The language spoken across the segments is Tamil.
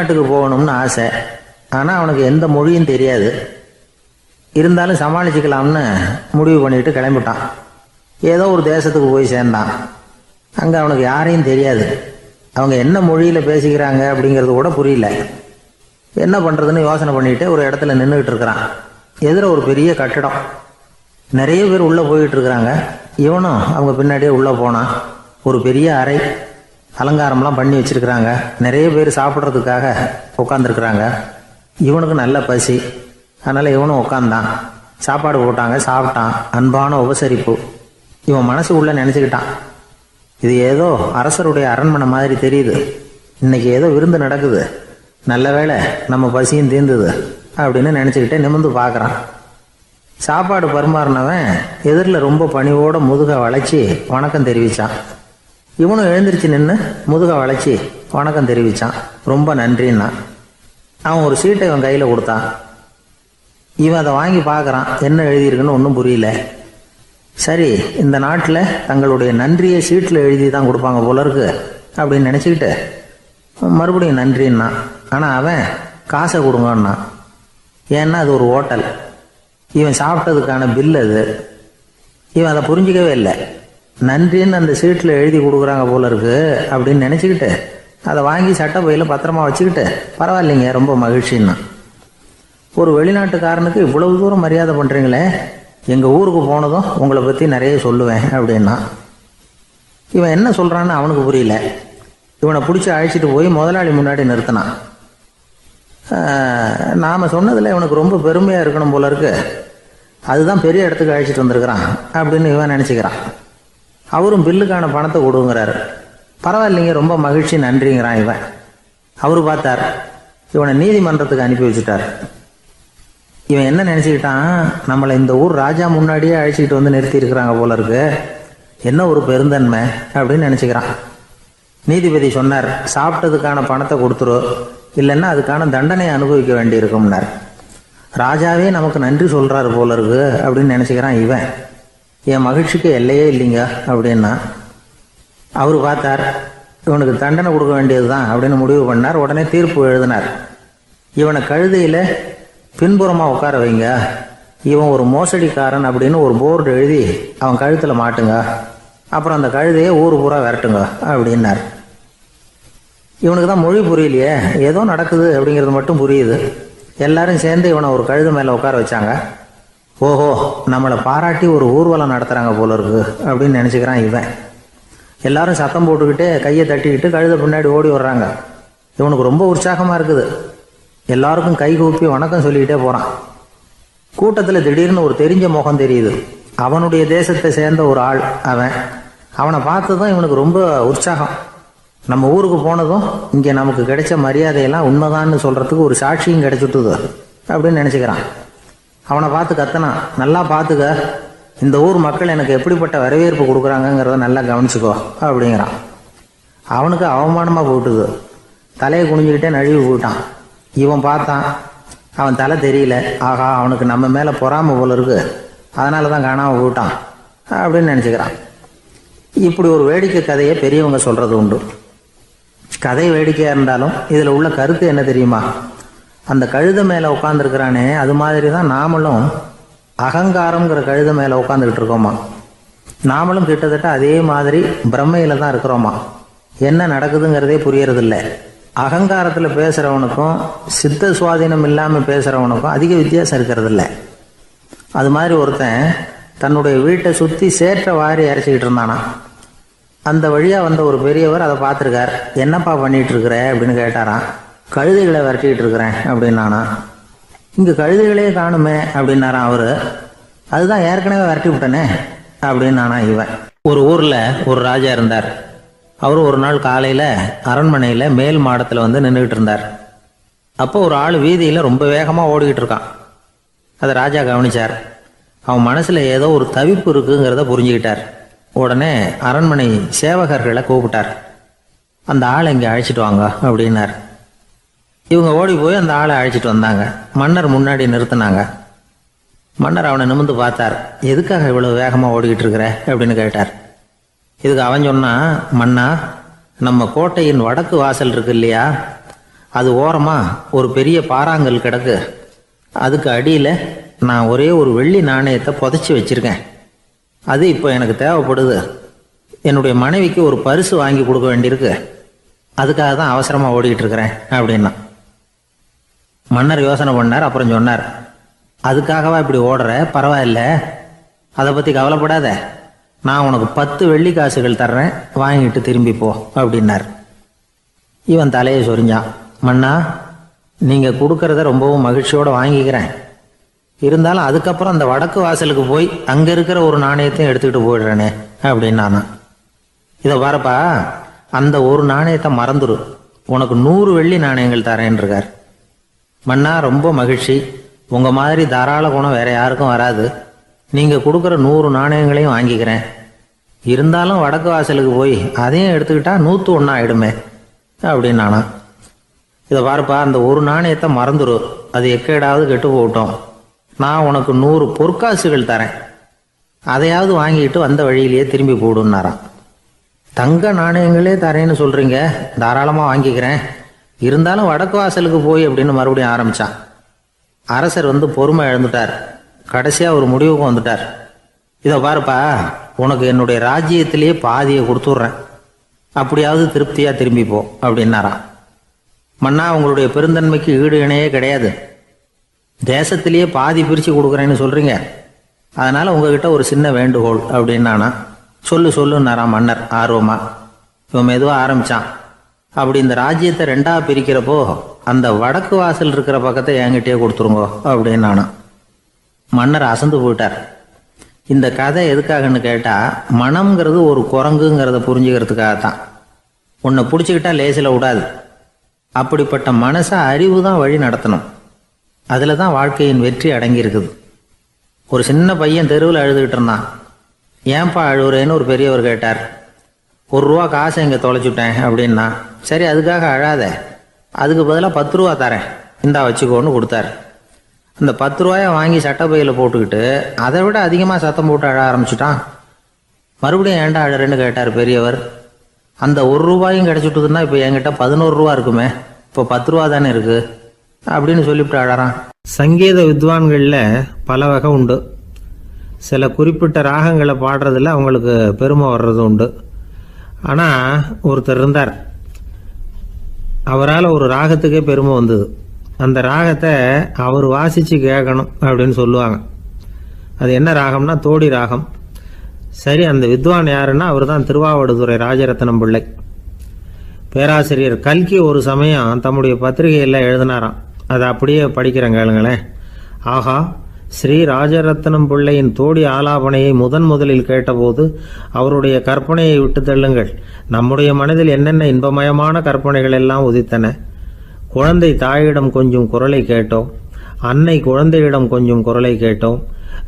வெளிநாட்டுக்கு போகணும்னு ஆசை. ஆனால் அவனுக்கு எந்த மொழியும் தெரியாது. இருந்தாலும் சமாளிச்சுக்கலாம்னு முடிவு பண்ணிட்டு கிளம்பிட்டான். ஏதோ ஒரு தேசத்துக்கு போய் சேர்ந்தான். அங்கே அவனுக்கு யாரையும் தெரியாது. அவங்க என்ன மொழியில் பேசிக்கிறாங்க அப்படிங்கிறது கூட புரியல. என்ன பண்ணுறதுன்னு யோசனை பண்ணிட்டு ஒரு இடத்துல நின்றுக்கிட்டு இருக்கிறான். எதிர ஒரு பெரிய கட்டடம், நிறைய பேர் உள்ளே போயிட்டு இருக்கிறாங்க. இவனும் அவங்க பின்னாடியே உள்ளே போனான். ஒரு பெரிய அறை, அலங்காரம்லாம் பண்ணி வச்சிருக்கிறாங்க. நிறைய பேர் சாப்பிட்றதுக்காக உட்காந்துருக்குறாங்க. இவனுக்கு நல்ல பசி, அதனால் இவனும் உட்காந்தான். சாப்பாடு போட்டாங்க, சாப்பிட்டான். அன்பான உபசரிப்பு. இவன் மனசு உள்ள நினச்சிக்கிட்டான், இது ஏதோ அரசருடைய அரண்மனை மாதிரி தெரியுது, இன்னைக்கு ஏதோ விருந்து நடக்குது, நல்ல வேளை நம்ம பசியும் தீர்ந்தது அப்படின்னு நினச்சிக்கிட்டே நிமிர்ந்து பார்க்குறான். சாப்பாடு பரிமாறினவன் எதிரில் ரொம்ப பணிவோட முதுகை வளைச்சி வணக்கம் தெரிவித்தான். இவனும் எழுந்திரிச்சு நின்று முதுகை வளைச்சி வணக்கம் தெரிவித்தான். ரொம்ப நன்றின்னா. அவன் ஒரு சீட்டை இவன் கையில் கொடுத்தான். இவன் அதை வாங்கி பார்க்குறான். என்ன எழுதியிருக்குன்னு ஒன்றும் புரியல. சரி, இந்த நாட்டில் தங்களுடைய நன்றியை சீட்டில் எழுதி தான் கொடுப்பாங்க போல இருக்கு அப்படின்னு நினச்சிக்கிட்டு மறுபடியும் நன்றின்னா. ஆனால் அவன் காசை கொடுங்கன்னா. ஏன்னா அது ஒரு ஹோட்டல், இவன் சாப்பிட்டதுக்கான பில் அது. இவன் அதை புரிஞ்சிக்கவே இல்லை. நன்றின்னு அந்த சீட்டில் எழுதி கொடுக்குறாங்க போல இருக்கு அப்படின்னு நினச்சிக்கிட்டு அதை வாங்கி சட்டை பையில் பத்திரமா வச்சுக்கிட்டு பரவாயில்லைங்க ரொம்ப மகிழ்ச்சின்னா. ஒரு வெளிநாட்டுக்காரனுக்கு இவ்வளவு தூரம் மரியாதை பண்ணுறீங்களே, எங்கள் ஊருக்கு போனதும் உங்களை பற்றி நிறைய சொல்லுவேன் அப்படின்னா. இவன் என்ன சொல்கிறான்னு அவனுக்கு புரியல. இவனை பிடிச்சி அழைச்சிட்டு போய் முதலாளி முன்னாடி நிறுத்தினான். நாம் சொன்னதில் இவனுக்கு ரொம்ப பெருமையாக இருக்கணும் போல இருக்கு, அதுதான் பெரிய இடத்துக்கு அழைச்சிட்டு வந்திருக்கிறான் அப்படின்னு இவன் நினச்சிக்கிறான். அவரும் பில்லுக்கான பணத்தை கொடுங்கிறாரு. பரவாயில்லைங்க ரொம்ப மகிழ்ச்சி நன்றிங்கிறான் இவன். அவரு பார்த்தார், இவனை நீதிமன்றத்துக்கு அனுப்பி வச்சுட்டார். இவன் என்ன நினச்சிக்கிட்டான், நம்மளை இந்த ஊர் ராஜா முன்னாடியே அழைச்சிக்கிட்டு வந்து நிறுத்தி இருக்கிறாங்க போல இருக்கு, என்ன ஒரு பெருந்தன்மை அப்படின்னு நினச்சிக்கிறான். நீதிபதி சொன்னார், சாப்பிட்டதுக்கான பணத்தை கொடுத்துரு, இல்லைன்னா அதுக்கான தண்டனை அனுபவிக்க வேண்டி இருக்கும்னார். ராஜாவே நமக்கு நன்றி சொல்கிறாரு போல இருக்கு அப்படின்னு நினச்சிக்கிறான் இவன். என் மகிழ்ச்சிக்கு எல்லையே இல்லைங்க அப்படின்னா. அவர் பார்த்தார், இவனுக்கு தண்டனை கொடுக்க வேண்டியது தான் அப்படின்னு முடிவு பண்ணார். உடனே தீர்ப்பு எழுதினார். இவனை கழுதையில் பின்புறமாக உட்கார வைங்க, இவன் ஒரு மோசடிக்காரன் அப்படின்னு ஒரு போர்டு எழுதி அவன் கழுத்தில் மாட்டுங்க, அப்புறம் அந்த கழுதையை ஊர் பூரா விரட்டுங்க அப்படின்னார். இவனுக்கு தான் மொழி புரியலையே, ஏதோ நடக்குது அப்படிங்கிறது மட்டும் புரியுது. எல்லாரும் சேர்ந்து இவனை ஒரு கழுதை மேலே உட்கார வச்சாங்க. ஓஹோ, நம்மளை பாராட்டி ஒரு ஊர்வலம் நடத்துகிறாங்க போல இருக்கு அப்படின்னு நினச்சிக்கிறான் இவன். எல்லாரும் சத்தம் போட்டுக்கிட்டே கையை தட்டிக்கிட்டு கழுதை பின்னாடி ஓடி வர்றாங்க. இவனுக்கு ரொம்ப உற்சாகமாக இருக்குது. எல்லாருக்கும் கை கூப்பி வணக்கம் சொல்லிக்கிட்டே போகிறான். கூட்டத்தில் திடீர்னு ஒரு தெரிஞ்ச முகம் தெரியுது. அவனுடைய தேசத்தை சேர்ந்த ஒரு ஆள் அவன். அவனை பார்த்ததும் இவனுக்கு ரொம்ப உற்சாகம். நம்ம ஊருக்கு போனதும் இங்கே நமக்கு கிடைச்ச மரியாதையெல்லாம் உண்மைதான்னு சொல்கிறதுக்கு ஒரு சாட்சியும் கிடைச்சிட்டுது அப்படின்னு நினச்சிக்கிறான். அவனை பார்த்து கத்தனான், நல்லா பார்த்துக்க, இந்த ஊர் மக்கள் எனக்கு எப்படிப்பட்ட வரவேற்பு கொடுக்குறாங்கங்கிறத நல்லா கவனிச்சுக்கோ அப்படிங்கிறான். அவனுக்கு அவமானமாக போட்டுது. தலையை குனிஞ்சுக்கிட்டே நழுவி போயிட்டான். இவன் பார்த்தான், அவன் தலை தெரியல. ஆகா, அவனுக்கு நம்ம மேலே பொறாம போல இருக்கு, அதனால தான் காணாமல் போயிட்டான் அப்படின்னு நினச்சிக்கிறான். இப்படி ஒரு வேடிக்கை கதையை பெரியவங்க சொல்கிறது உண்டு. கதை வேடிக்கையாக இருந்தாலும் இதில் உள்ள கருத்து என்ன தெரியுமா? அந்த கழுதை மேலே உட்காந்துருக்கிறானே, அது மாதிரி தான் நாமளும் அகங்காரங்கிற கழுதை மேலே உட்காந்துக்கிட்டு இருக்கோமா. நாமளும் கிட்டத்தட்ட அதே மாதிரி பிரம்மையில் தான் இருக்கிறோமா. என்ன நடக்குதுங்கிறதே புரியறதில்லை. அகங்காரத்தில் பேசுகிறவனுக்கும் சித்த சுவாதீனம் இல்லாமல் பேசுகிறவனுக்கும் அதிக வித்தியாசம் இருக்கிறதில்ல. அது மாதிரி ஒருத்தன் தன்னுடைய வீட்டை சுற்றி சேற்றை வாரி இறைச்சிக்கிட்டு இருந்தானா. அந்த வழியாக வந்த ஒரு பெரியவர் அதை பார்த்துருக்கார். என்னப்பா பண்ணிகிட்டு இருக்கிற அப்படின்னு கேட்டாரான். கழுதைகளை விரட்டிக்கிட்டு இருக்கிறேன் அப்படின்னானா. இங்கே கழுதைகளே காணுமே அப்படின்னாரான் அவர். அதுதான் ஏற்கனவே விரட்டி விட்டனே அப்படின்னானா இவன். ஒரு ஊரில் ஒரு ராஜா இருந்தார். அவர் ஒரு நாள் காலையில் அரண்மனையில் மேல் மாடத்தில் வந்து நின்றுக்கிட்டு இருந்தார். அப்போ ஒரு ஆள் வீதியில் ரொம்ப வேகமாக ஓடிக்கிட்டு இருக்கான். அதை ராஜா கவனிச்சார். அவன் மனசில் ஏதோ ஒரு தவிப்பு இருக்குங்கிறத புரிஞ்சுக்கிட்டார். உடனே அரண்மனை சேவகர்களை கூப்பிட்டார். அந்த ஆளை இங்கே அழைச்சிட்டு வாங்க அப்படின்னார். இவங்க ஓடி போய் அந்த ஆளை அழைச்சிட்டு வந்தாங்க. மன்னர் முன்னாடி நிறுத்தினாங்க. மன்னர் அவனை நிமிர்ந்து பார்த்தார். எதுக்காக இவ்வளவு வேகமாக ஓடிக்கிட்டு இருக்கிற அப்படின்னு கேட்டார். இதுக்கு அவன் சொன்னா, மன்னா, நம்ம கோட்டையின் வடக்கு வாசல் இருக்கு இல்லையா, அது ஓரமாக ஒரு பெரிய பாறாங்கல் கிடக்கு. அதுக்கு அடியில் நான் ஒரே ஒரு வெள்ளி நாணயத்தை புதைச்சி வச்சுருக்கேன். அது இப்போ எனக்கு தேவைப்படுது. என்னுடைய மனைவிக்கு ஒரு பரிசு வாங்கி கொடுக்க வேண்டியிருக்கு. அதுக்காக தான் அவசரமாக ஓடிக்கிட்டு இருக்கிறேன் அப்படின்னா. மன்னர் யோசனை பண்ணார். அப்புறம் சொன்னார், அதுக்காகவா இப்படி ஓடுற? பரவாயில்ல, அதை பற்றி கவலைப்படாத. நான் உனக்கு 10 வெள்ளி காசுகள் தர்றேன், வாங்கிட்டு திரும்பி போ அப்படின்னார். இவன் தலையை சொரிஞ்சான். மன்னா, நீங்கள் கொடுக்கறத ரொம்பவும் மகிழ்ச்சியோடு வாங்கிக்கிறேன். இருந்தாலும் அதுக்கப்புறம் அந்த வடக்கு வாசலுக்கு போய் அங்கே இருக்கிற ஒரு நாணயத்தையும் எடுத்துக்கிட்டு போயிடுறேனே அப்படின்னானா. இதை பாருப்பா, அந்த ஒரு நாணயத்தை மறந்துடு, உனக்கு 100 வெள்ளி நாணயங்கள் தரேன் இருக்கார். மன்னா, ரொம்ப மகிழ்ச்சி. உங்கள் மாதிரி தாராள குணம் வேற யாருக்கும் வராது. நீங்கள் கொடுக்குற 100 நாணயங்களையும் வாங்கிக்கிறேன். இருந்தாலும் வடக்கு வாசலுக்கு போய் அதையும் எடுத்துக்கிட்டா 101 ஆயிடுமே அப்படின்னானா. இதை பாருப்பா, அந்த ஒரு நாணயத்தை மறந்துடு, அது எக்கேடாவது கெட்டு போகட்டும். நான் உனக்கு 100 பொற்காசுகள் தரேன், அதையாவது வாங்கிட்டு வந்த வழியிலேயே திரும்பி போடுன்னாரான். தங்க நாணயங்களே தரேன்னு சொல்கிறீங்க, தாராளமாக வாங்கிக்கிறேன். இருந்தாலும் வடக்கு வாசலுக்கு போய் அப்படின்னு மறுபடியும் ஆரம்பித்தான். அரசர் பொறுமை இழந்துட்டார். கடைசியாக ஒரு முடிவுக்கு வந்துட்டார். இதை பாருப்பா, உனக்கு என்னுடைய ராஜ்யத்திலேயே பாதியை கொடுத்துட்றேன், அப்படியாவது திருப்தியாக திரும்பி போ அப்படின்னாராம். மன்னா, உங்களுடைய பெருந்தன்மைக்கு ஈடு இணையே கிடையாது. தேசத்திலேயே பாதி பிரித்து கொடுக்குறேன்னு சொல்கிறீங்க, அதனால் உங்ககிட்ட ஒரு சின்ன வேண்டுகோள் அப்படின்னானா. சொல்லுன்னாராம் மன்னர் ஆர்வமா. இவன் மெதுவாக ஆரம்பித்தான். அப்படி இந்த ராஜ்யத்தை 2ஆக பிரிக்கிறப்போ அந்த வடக்கு வாசல் இருக்கிற பக்கத்தை என்கிட்டயே கொடுத்துருங்கோ அப்படின்னானா. மன்னர் அசந்து போயிட்டார். இந்த கதை எதுக்காகன்னு கேட்டால், மனம்ங்கிறது ஒரு குரங்குங்கிறத புரிஞ்சுக்கிறதுக்காகத்தான். உன்னை பிடிச்சிக்கிட்டா லேசில் விடாது. அப்படிப்பட்ட மனசை அறிவு தான் வழி நடத்தணும். அதில் தான் வாழ்க்கையின் வெற்றி அடங்கியிருக்குது. ஒரு சின்ன பையன் தெருவில் அழுதுகிட்டு இருந்தான். ஏன்பா அழுவுறேன்னு ஒரு பெரியவர் கேட்டார். 1 ரூபா காசை இங்கே தொலைச்சுட்டேன் அப்படின்னா. சரி, அதுக்காக அழாத, அதுக்கு பதிலாக 10 ரூபா தரேன், இந்தா வச்சுக்கோன்னு கொடுத்தார். அந்த 10 ரூபாயை வாங்கி சட்டப்பையில் போட்டுக்கிட்டு அதை விட அதிகமாக சத்தம் போட்டு அழ ஆரம்பிச்சுட்டான். மறுபடியும் ஏன்டா அழறேன்னு கேட்டார் பெரியவர். அந்த 1 ரூபாயும் கிடச்சிட்டுதுன்னா இப்போ என்கிட்ட 11 ரூபா இருக்குமே, இப்போ 10 ரூபா தானே இருக்குது அப்படின்னு சொல்லிவிட்டு அழறான். சங்கீத வித்வான்களில் பல வகை உண்டு. சில குறிப்பிட்ட ராகங்களை பாடுறதுல அவங்களுக்கு பெருமை வர்றது உண்டு. ஆனால் ஒருத்தர் இருந்தார், அவரால் ஒரு ராகத்துக்கே பெருமை வந்தது. அந்த ராகத்தை அவர் வாசித்து கேட்கணும் அப்படின்னு சொல்லுவாங்க. அது என்ன ராகம்னா தோடி ராகம். சரி, அந்த வித்வான் யாருன்னா அவர் தான் திருவாவடுதுறை ராஜரத்னம் பிள்ளை. பேராசிரியர் கல்கி ஒரு சமயம் தம்முடைய பத்திரிகையில் எழுதினாராம். அதை அப்படியே படிக்கிறேன் கேளுங்களேன். ஆஹா, ஸ்ரீ ராஜரத்னம் பிள்ளையின் தோடி ஆலாபனையை முதலில் கேட்டபோது அவருடைய கற்பனையை விட்டு தள்ளுங்கள். நம்முடைய மனதில் என்னென்ன இன்பமயமான கற்பனைகள் எல்லாம் உதித்தன. குழந்தை தாயிடம் கொஞ்சம் குரலை கேட்டோம், அன்னை குழந்தையிடம் கொஞ்சம் குரலை கேட்டோம்,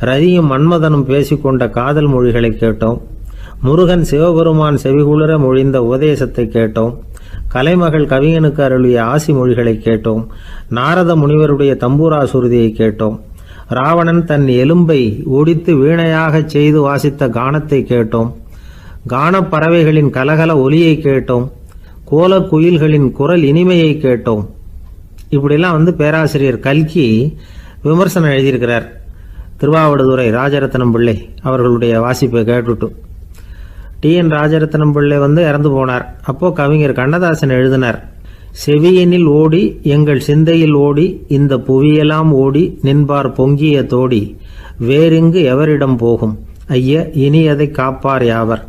ரதியும் மன்மதனும் பேசிக்கொண்ட காதல் மொழிகளை கேட்டோம், முருகன் சிவபெருமான் செவிகுளிர மொழிந்த உபதேசத்தை கேட்டோம், கலைமகள் கவிஞனுக்கு அருளிய ஆசி மொழிகளை கேட்டோம், நாரத முனிவருடைய தம்பூரா சுருதியை கேட்டோம், ராவணன் தன் எலும்பை ஒடித்து வீணையாகச் செய்து வாசித்த கானத்தை கேட்டோம், கானப் பறவைகளின் கலகல ஒலியை கேட்டோம், கோலக் குயில்களின் குரல் இனிமையை கேட்டோம். இப்படிலாம் பேராசிரியர் கல்கி விமர்சனம் எழுதியிருக்கிறார். திருவாவடுதுறை ராஜரத்னம் பிள்ளை அவர்களுடைய வாசிப்பை கேட்டுட்டு TN ராஜரத்னம் பிள்ளை இறந்து போனார். அப்போ கவிஞர் கண்ணதாசன் எழுதினார், செவியனில் ஓடி எங்கள் சிந்தையில் ஓடி இந்த புவியெல்லாம் ஓடி நின்பார் பொங்கிய தோடி வேறிங்கு எவரிடம் போகும் ஐய இனி அதை காப்பார் யாவர்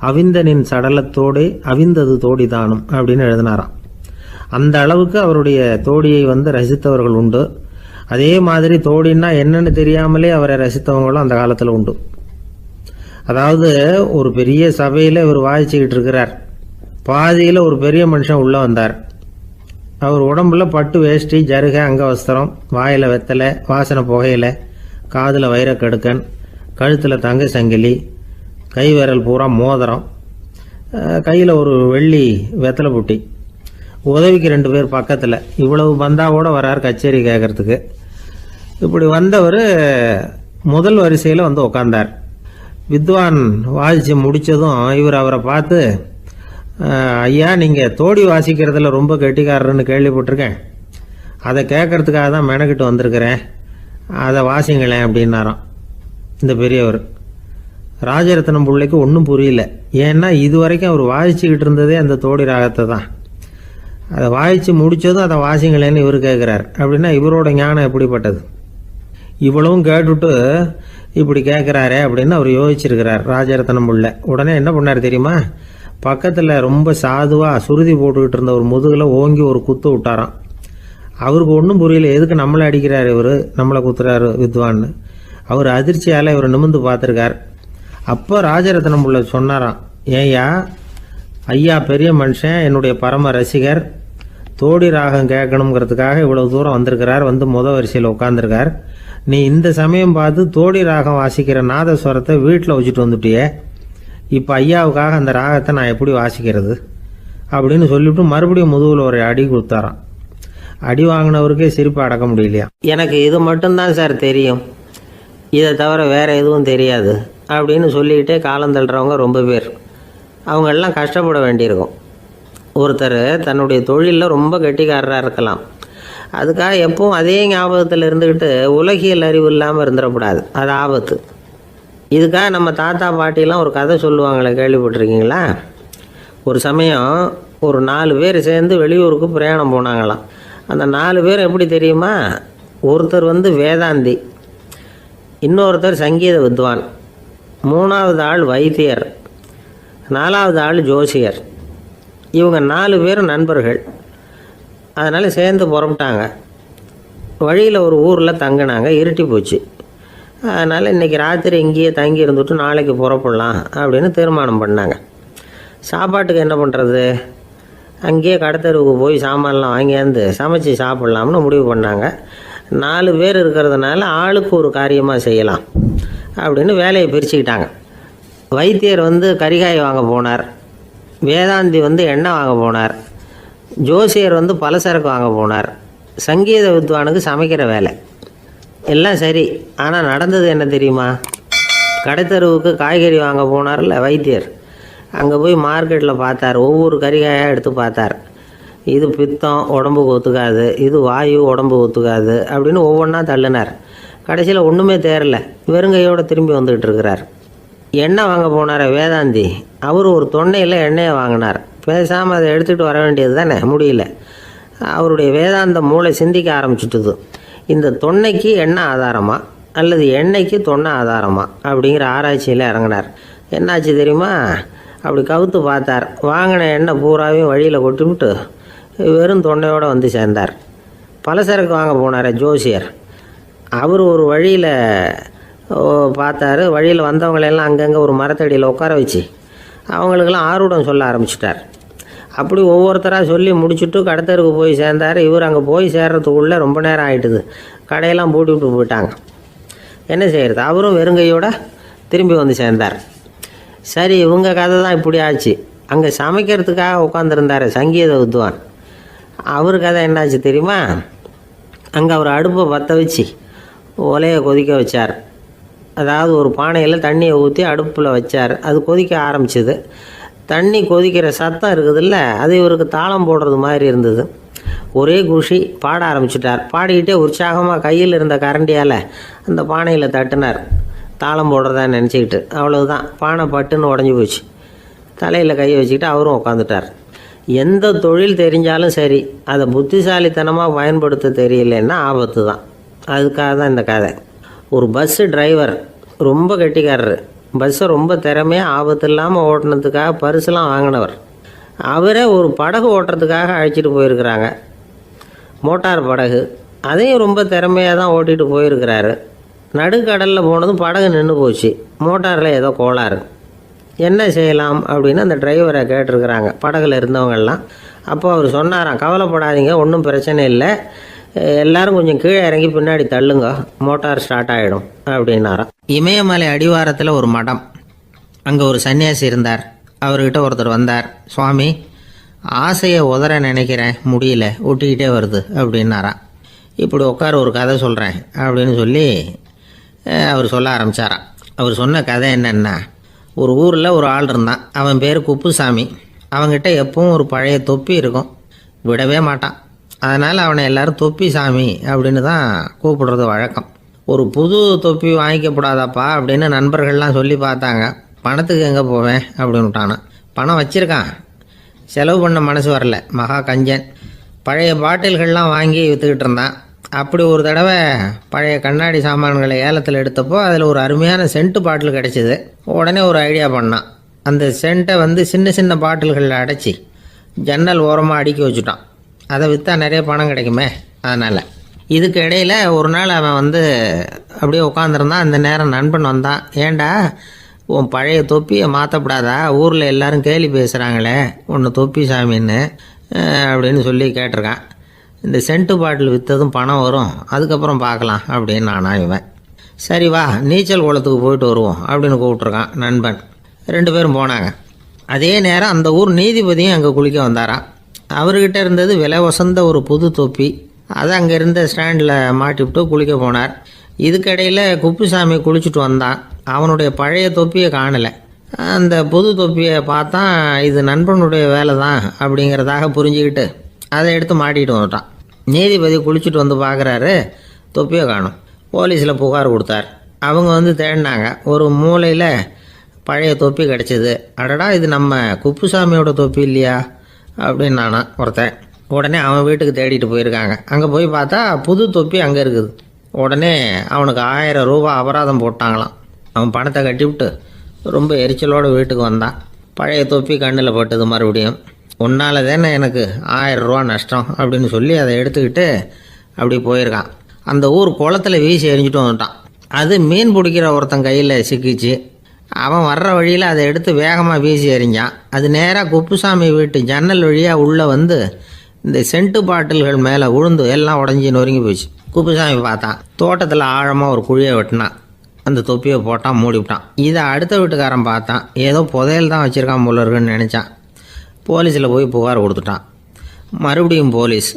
அவிந்தனின் சடலத்தோடே அவிந்தது தோடிதானும் அப்படின்னு எழுதினாராம். அந்த அளவுக்கு அவருடைய தோடியை ரசித்தவர்கள் உண்டு. அதே மாதிரி தோடின்னா என்னன்னு தெரியாமலே அவரை ரசித்தவங்களும் அந்த காலத்தில் உண்டு. அதாவது ஒரு பெரிய சபையில் இவர் வாசிச்சுக்கிட்டு இருக்கிறார். பாதியில் ஒரு பெரிய மனுஷன் உள்ளே வந்தார். அவர் உடம்புல பட்டு வேஷ்டி, ஜருகை, அங்கவஸ்திரம், வாயில் வெத்தலை, வாசனை புகையில, காதில் வைரக்கடுக்கன், கழுத்தில் தங்க சங்கிலி, கை விரல் பூரா மோதிரம், கையில் ஒரு வெள்ளி வெத்தலை புட்டி, உதவிக்கு 2 பேர் பக்கத்தில். இவ்வளவு பந்தாவோடு வரார் கச்சேரி கேட்கறதுக்கு. இப்படி வந்தவர் முதல் வரிசையில் உட்கார்ந்தார். வித்வான் வாசித்து முடித்ததும் இவர் அவரை பார்த்து, ஐயா, நீங்கள் தோடி வாசிக்கிறதுல ரொம்ப கெட்டிக்காரர்னு கேள்விப்பட்டிருக்கேன். அதை கேட்கறதுக்காக தான் மெனக்கிட்டு வந்திருக்கிறேன். அதை வாசிங்களேன் அப்படின்னாராம் இந்த பெரியவர். ராஜரத்னம் பிள்ளைக்கு ஒன்றும் புரியல. ஏன்னா இது வரைக்கும் அவர் வாசிச்சுக்கிட்டு இருந்ததே அந்த தோடி ராகத்தை தான். அதை வாசித்து முடித்ததும் அதை வாசிங்களேன்னு இவர் கேட்குறார். அப்படின்னா இவரோட ஞானம் எப்படிப்பட்டது? இவ்வளவும் கேட்டுட்டு இப்படி கேட்குறாரே அப்படின்னு அவர் யோசிச்சிருக்கிறார் ராஜரத்னம் பிள்ளை. உடனே என்ன பண்ணார் தெரியுமா? பக்கத்தில் ரொம்ப சாதுவாக சுருதி போட்டுக்கிட்டு இருந்த ஒரு முதுகில் ஓங்கி ஒரு குத்து விட்டாராம். அவருக்கு ஒன்றும் புரியல, எதுக்கு நம்மளை அடிக்கிறார் இவர், நம்மளை குத்துறாரு வித்வான்னு. அவர் அதிர்ச்சியால் இவர் நிமிர்ந்து பார்த்துருக்கார். அப்போ ராஜரத்னம் பிள்ளை சொன்னாராம், ஏய்யா ஐயா பெரிய மனுஷன், என்னுடைய பரம ரசிகர், தோடி ராகம் கேட்கணுங்கிறதுக்காக இவ்வளவு தூரம் வந்திருக்கிறார், வந்து வரிசையில் உட்காந்துருக்கார். நீ இந்த சமயம் பார்த்து தோடி ராகம் வாசிக்கிற நாதஸ்வரத்தை வீட்டில் வச்சுட்டு வந்துட்டியே, இப்போ ஐயாவுக்காக அந்த ராகத்தை நான் எப்படி வாசிக்கிறது அப்படின்னு சொல்லிவிட்டு மறுபடியும் முதுகில் ஒரு அடி கொடுத்தாராம். அடி வாங்கினவருக்கே சிரிப்பு அடக்க முடியலையா. எனக்கு இது மட்டும்தான் சார் தெரியும், இதை தவிர வேறு எதுவும் தெரியாது அப்படின்னு சொல்லிக்கிட்டே காலம் தள்ளுறவங்க ரொம்ப பேர். அவங்களெல்லாம் கஷ்டப்பட வேண்டியிருக்கும். ஒருத்தர் தன்னுடைய தொழிலில் ரொம்ப கெட்டிக்காரராக இருக்கலாம், அதுக்காக எப்பவும் அதே ஞாபகத்தில் இருந்துக்கிட்டு உலகியல் அறிவு இல்லாமல் இருந்துடக்கூடாது, அது ஆபத்து. இதுக்காக நம்ம தாத்தா பாட்டிலாம் ஒரு கதை சொல்லுவாங்களே, கேள்விப்பட்டிருக்கீங்களா? ஒரு சமயம் ஒரு 4 பேர் சேர்ந்து வெளியூருக்கு பிரயாணம் போனாங்களாம். அந்த 4 பேர் எப்படி தெரியுமா? ஒருத்தர் வேதாந்தி, இன்னொருத்தர் சங்கீத வித்வான், 3வது ஆள் வைத்தியர், 4வது ஆள் ஜோசியர். இவங்க 4 பேரும் நண்பர்கள். அதனால் சேர்ந்து புறப்பட்டாங்க. வழியில் ஒரு ஊரில் தங்கினாங்க. இருட்டி போச்சு. அதனால் இன்றைக்கி ராத்திரி இங்கேயே தங்கி இருந்துட்டு நாளைக்கு புறப்படலாம் அப்படின்னு தீர்மானம் பண்ணாங்க. சாப்பாட்டுக்கு என்ன பண்ணுறது? அங்கேயே கடத்தெருவுக்கு போய் சாமான்லாம் வாங்கியாந்து சமைச்சி சாப்பிட்லாம்னு முடிவு பண்ணாங்க. 4 பேர் இருக்கிறதுனால ஆளுக்கு ஒரு காரியமாக செய்யலாம் அப்படின்னு வேலையை பிரிச்சுக்கிட்டாங்க. வைத்தியர் கரிகாய் வாங்க போனார், வேதாந்தி எண்ணெய் வாங்க போனார், ஜோசியர் பலசரக்கு வாங்க போனார், சங்கீத வித்வானுக்கு சமைக்கிற வேலை. எல்லாம் சரி. ஆனால் நடந்தது என்ன தெரியுமா? கடைத்தெருவுக்கு காய்கறி வாங்க போனார்ல வைத்தியர், அங்கே போய் மார்க்கெட்டில் பார்த்தார். ஒவ்வொரு கறிகாயாக எடுத்து பார்த்தார். இது பித்தம், உடம்புக்கு ஒத்துக்காது, இது வாயு, உடம்புக்கு ஒத்துக்காது அப்படின்னு ஒவ்வொன்றா தள்ளினார். கடைசியில் ஒன்றுமே தேரல, வெறுங்கையோடு திரும்பி வந்துக்கிட்டு இருக்கிறார். எண்ணெய் வாங்க போனார் வேதாந்தி, அவர் ஒரு தொன்னையில் எண்ணெயை வாங்கினார். பேசாமல் அதை எடுத்துகிட்டு வர வேண்டியது தானே, முடியல. அவருடைய வேதாந்த மூளை சிந்திக்க ஆரம்பிச்சுட்டுது. இந்த தொன்னைக்கு எண்ணெய் ஆதாரமா அல்லது எண்ணெய்க்கு தொன்னை ஆதாரமா அப்படிங்கிற ஆராய்ச்சியில் இறங்கினார். என்னாச்சு தெரியுமா? அப்படி கவுத்து பார்த்தார். வாங்கின எண்ணெய் பூராவையும் வழியில் கொட்டிவிட்டு வெறும் தொன்னையோடு சேர்ந்தார். பலசரக்கு வாங்க போனார் ஜோசியர், அவர் ஒரு வழியில் பார்த்தாரு. வழியில் வந்தவங்களெல்லாம் அங்கங்கே ஒரு மரத்தடியில் உட்கார வச்சு அவங்களுக்கெல்லாம் ஆர்வம் சொல்ல ஆரம்பிச்சிட்டார். அப்படி ஒவ்வொருத்தராக சொல்லி முடிச்சுட்டு கடத்தருக்கு போய் சேர்ந்தார். இவர் அங்கே போய் சேர்றதுக்குள்ளே ரொம்ப நேரம் ஆகிட்டுது. கடையெல்லாம் பூட்டி விட்டு போயிட்டாங்க. என்ன செய்கிறது? அவரும் வெறுங்கையோடு திரும்பி சேர்ந்தார். சரி, இவங்க கதை தான் இப்படி ஆச்சு. அங்கே சமைக்கிறதுக்காக உட்காந்துருந்தார் சங்கீத வித்வான், அவர் கதை என்னாச்சு தெரியுமா? அங்கே அவர் அடுப்பை பற்ற வச்சு ஒலையை கொதிக்க வச்சார். அதாவது ஒரு பானையில் தண்ணியை ஊற்றி அடுப்பில் வச்சார். அது கொதிக்க ஆரம்பிச்சிது. தண்ணி கொதிக்கிற சத்தம் இருக்குதுல்ல, அது இவருக்கு தாளம் போடுறது மாதிரி இருந்தது. ஒரே குஷி, பாட ஆரம்பிச்சிட்டார். பாடிக்கிட்டே உற்சாகமாக கையில் இருந்த கரண்டியால் அந்த பானையில் தட்டினார், தாளம் போடுறதா நினச்சிக்கிட்டு. அவ்வளவுதான், பானை பட்டுன்னு உடஞ்சி போச்சு. தலையில் கையை வச்சுக்கிட்டு அவரும் உட்காந்துட்டார். எந்த தொழில் தெரிஞ்சாலும் சரி, அதை புத்திசாலித்தனமாக பயன்படுத்த தெரியலன்னா ஆபத்து தான். அதுக்காக தான் இந்த கதை. ஒரு பஸ்ஸு டிரைவர் ரொம்ப கெட்டிக்காரர். பஸ்ஸை ரொம்ப திறமையாக ஆபத்து இல்லாமல் ஓட்டினதுக்காக பரிசுலாம் வாங்கினவர். அவரே ஒரு படகு ஓட்டுறதுக்காக அழைச்சிட்டு போயிருக்கிறாங்க, மோட்டார் படகு. அதையும் ரொம்ப திறமையாக தான் ஓட்டிகிட்டு போயிருக்கிறாரு. நடுக்கடலில் போனதும் படகு நின்று போச்சு. மோட்டாரில் ஏதோ கோளாறு. என்ன செய்யலாம் அப்படின்னு அந்த டிரைவரை கேட்டிருக்கிறாங்க படகுல இருந்தவங்கெல்லாம். அப்போ அவர் சொன்னாராம், கவலைப்படாதீங்க, ஒன்றும் பிரச்சனை இல்லை, எல்லாரும் கொஞ்சம் கீழே இறங்கி பின்னாடி தள்ளுங்க, மோட்டார் ஸ்டார்ட் ஆகிடும் அப்படின்னாராம். இமயமலை அடிவாரத்தில் ஒரு மடம். அங்கே ஒரு சன்னியாசி இருந்தார். அவர்கிட்ட ஒருத்தர் வந்தார். சுவாமி, ஆசையை உதற நினைக்கிறேன், முடியல, ஒட்டிக்கிட்டே வருது அப்படின்னாராம். இப்படி உட்கார, ஒரு கதை சொல்கிறேன் அப்படின்னு சொல்லி அவர் சொல்ல ஆரம்பித்தாராம். அவர் சொன்ன கதை என்னென்னா, ஒரு ஊரில் ஒரு ஆள் இருந்தான். அவன் பேர் குப்புசாமி. அவங்ககிட்ட எப்பவும் ஒரு பழைய தொப்பி இருக்கும், விடவே மாட்டான். அதனால் அவனை எல்லாரும் தொப்பி சாமி அப்படின்னு தான் கூப்பிடுறது வழக்கம். ஒரு புது தொப்பி வாங்கிக்கப்படாதாப்பா அப்படின்னு நண்பர்கள்லாம் சொல்லி பார்த்தாங்க. பணத்துக்கு எங்கே போவேன் அப்படின்னு விட்டானான். பணம் வச்சுருக்கான், செலவு பண்ண மனசு வரல. மகா கஞ்சன். பழைய பாட்டில்கள்லாம் வாங்கி விற்றுக்கிட்டு இருந்தான். அப்படி ஒரு தடவை பழைய கண்ணாடி சாமான்களை ஏலத்தில் எடுத்தப்போ அதில் ஒரு அருமையான சென்ட்டு பாட்டில் கிடச்சிது. உடனே ஒரு ஐடியா பண்ணான். அந்த சென்ட்டை சின்ன சின்ன பாட்டில்களில் அடைச்சி ஜன்னல் ஓரமாக அடுக்கி வச்சுட்டான். அதை விற்றா நிறைய பணம் கிடைக்குமே. அதனால் இதுக்கு இடையில் ஒரு நாள் அவன் அப்படியே உட்காந்துருந்தான். அந்த நேரம் நண்பன் வந்தான். ஏண்டா உன் பழைய தொப்பியை மாற்றப்படாதா, ஊரில் எல்லோரும் கேலி பேசுகிறாங்களே ஒன்று தொப்பி சாமின்னு அப்படின்னு சொல்லி கேட்டிருக்கான். இந்த சென்ட்டு பாட்டில் விற்றதும் பணம் வரும், அதுக்கப்புறம் பார்க்கலாம் அப்படின்னு நானா இவன். சரி வா நீச்சல் குளத்துக்கு போயிட்டு வருவோம் அப்படின்னு கூப்பிட்ருக்கான் நண்பன். 2 பேரும் போனாங்க. அதே நேரம் அந்த ஊர் நீதிபதியும் அங்கே குளிக்க வந்தாராம். அவர்கிட்ட இருந்தது விலை வசந்த ஒரு புது தொப்பி. அதை அங்கே இருந்த ஸ்டாண்டில் மாட்டிவிட்டு குளிக்க போனார். இதுக்கிடையில் குப்புசாமி குளிச்சுட்டு வந்தான். அவனுடைய பழைய தொப்பியை காணலை. அந்த புது தொப்பியை பார்த்தா இது நண்பனுடைய வேலை தான் அப்படிங்கிறதாக புரிஞ்சுக்கிட்டு அதை எடுத்து மாட்டிகிட்டு வந்துட்டான். நீதிபதி குளிச்சுட்டு வந்து பார்க்குறாரு, தொப்பியை காணும். போலீஸில் புகார் கொடுத்தார். அவங்க தேடினாங்க. ஒரு மூலையில் பழைய தொப்பி கிடச்சிது. அடடா இது நம்ம குப்புசாமியோட தொப்பி இல்லையா அப்படின்னு நானா ஒருத்தன். உடனே அவன் வீட்டுக்கு தேடிட்டு போயிருக்காங்க. அங்கே போய் பார்த்தா புது தொப்பி அங்கே இருக்குது. உடனே அவனுக்கு 1000 ரூபா அபராதம் போட்டாங்களாம். அவன் பணத்தை கட்டிவிட்டு ரொம்ப எரிச்சலோடு வீட்டுக்கு வந்தான். பழைய தொப்பி கண்ணில் பட்டது. மறுபடியும் உன்னால் தானே எனக்கு 1000 ரூபா நஷ்டம் அப்படின்னு சொல்லி அதை எடுத்துக்கிட்டு அப்படி போயிருக்கான். அந்த ஊர் குளத்தில் வீசி எரிஞ்சிட்டு வந்துட்டான். அது மீன் பிடிக்கிற ஒருத்தன் கையில் சிக்கிச்சு. அவன் வர்ற வழியில் அதை எடுத்து வேகமாக வீசி எறிஞ்சான். அது நேராக குப்புசாமி வீட்டு ஜன்னல் வழியாக உள்ளே இந்த சென்ட்டு பாட்டில்கள் மேலே உழுந்து எல்லாம் உடஞ்சி நொறுங்கி போச்சு. குப்புசாமி பார்த்தான். தோட்டத்தில் ஆழமாக ஒரு குழியை வெட்டினான். அந்த தொப்பியை போட்டான், மூடிவிட்டான். இதை அடுத்த வீட்டுக்காரன் பார்த்தான். ஏதோ புதையல் தான் வச்சுருக்கான் போல இருக்குன்னு நினச்சான். போலீஸில் போய் புகார் கொடுத்துட்டான். மறுபடியும் போலீஸ்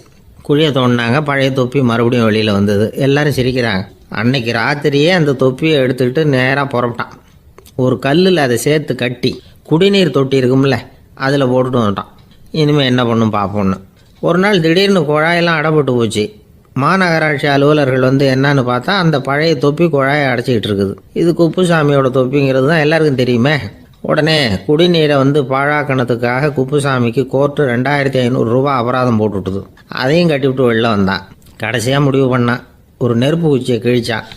குழியை தோண்டினாங்க. பழைய தொப்பி மறுபடியும் வெளியில் வந்தது. எல்லோரும் சிரிக்கிறாங்க. அன்னைக்கு ராத்திரியே அந்த தொப்பியை எடுத்துக்கிட்டு நேராக புறப்பட்டான். ஒரு கல்லில் அதை சேர்த்து கட்டி குடிநீர் தொட்டி இருக்கும்ல அதில் போட்டுட்டு வந்துட்டான். இனிமேல் என்ன பண்ணும் பார்ப்போன்னு. ஒரு நாள் திடீர்னு குழாயெல்லாம் அடைப்பட்டு போச்சு. மாநகராட்சி அலுவலர்கள் என்னன்னு பார்த்தா அந்த பழைய தொப்பி குழாயை அடைச்சிக்கிட்டு இருக்குது. இது குப்புசாமியோட தொப்பிங்கிறது தான் எல்லாருக்கும் தெரியுமே. உடனே குடிநீரை பாழாக்கணத்துக்காக குப்புசாமிக்கு கோர்ட்டு 2500 ரூபா அபராதம் போட்டுவிட்டுது. அதையும் கட்டிவிட்டு வெளில வந்தான். கடைசியாக முடிவு பண்ணான். ஒரு நெருப்பு குச்சியை கிழிச்சான்.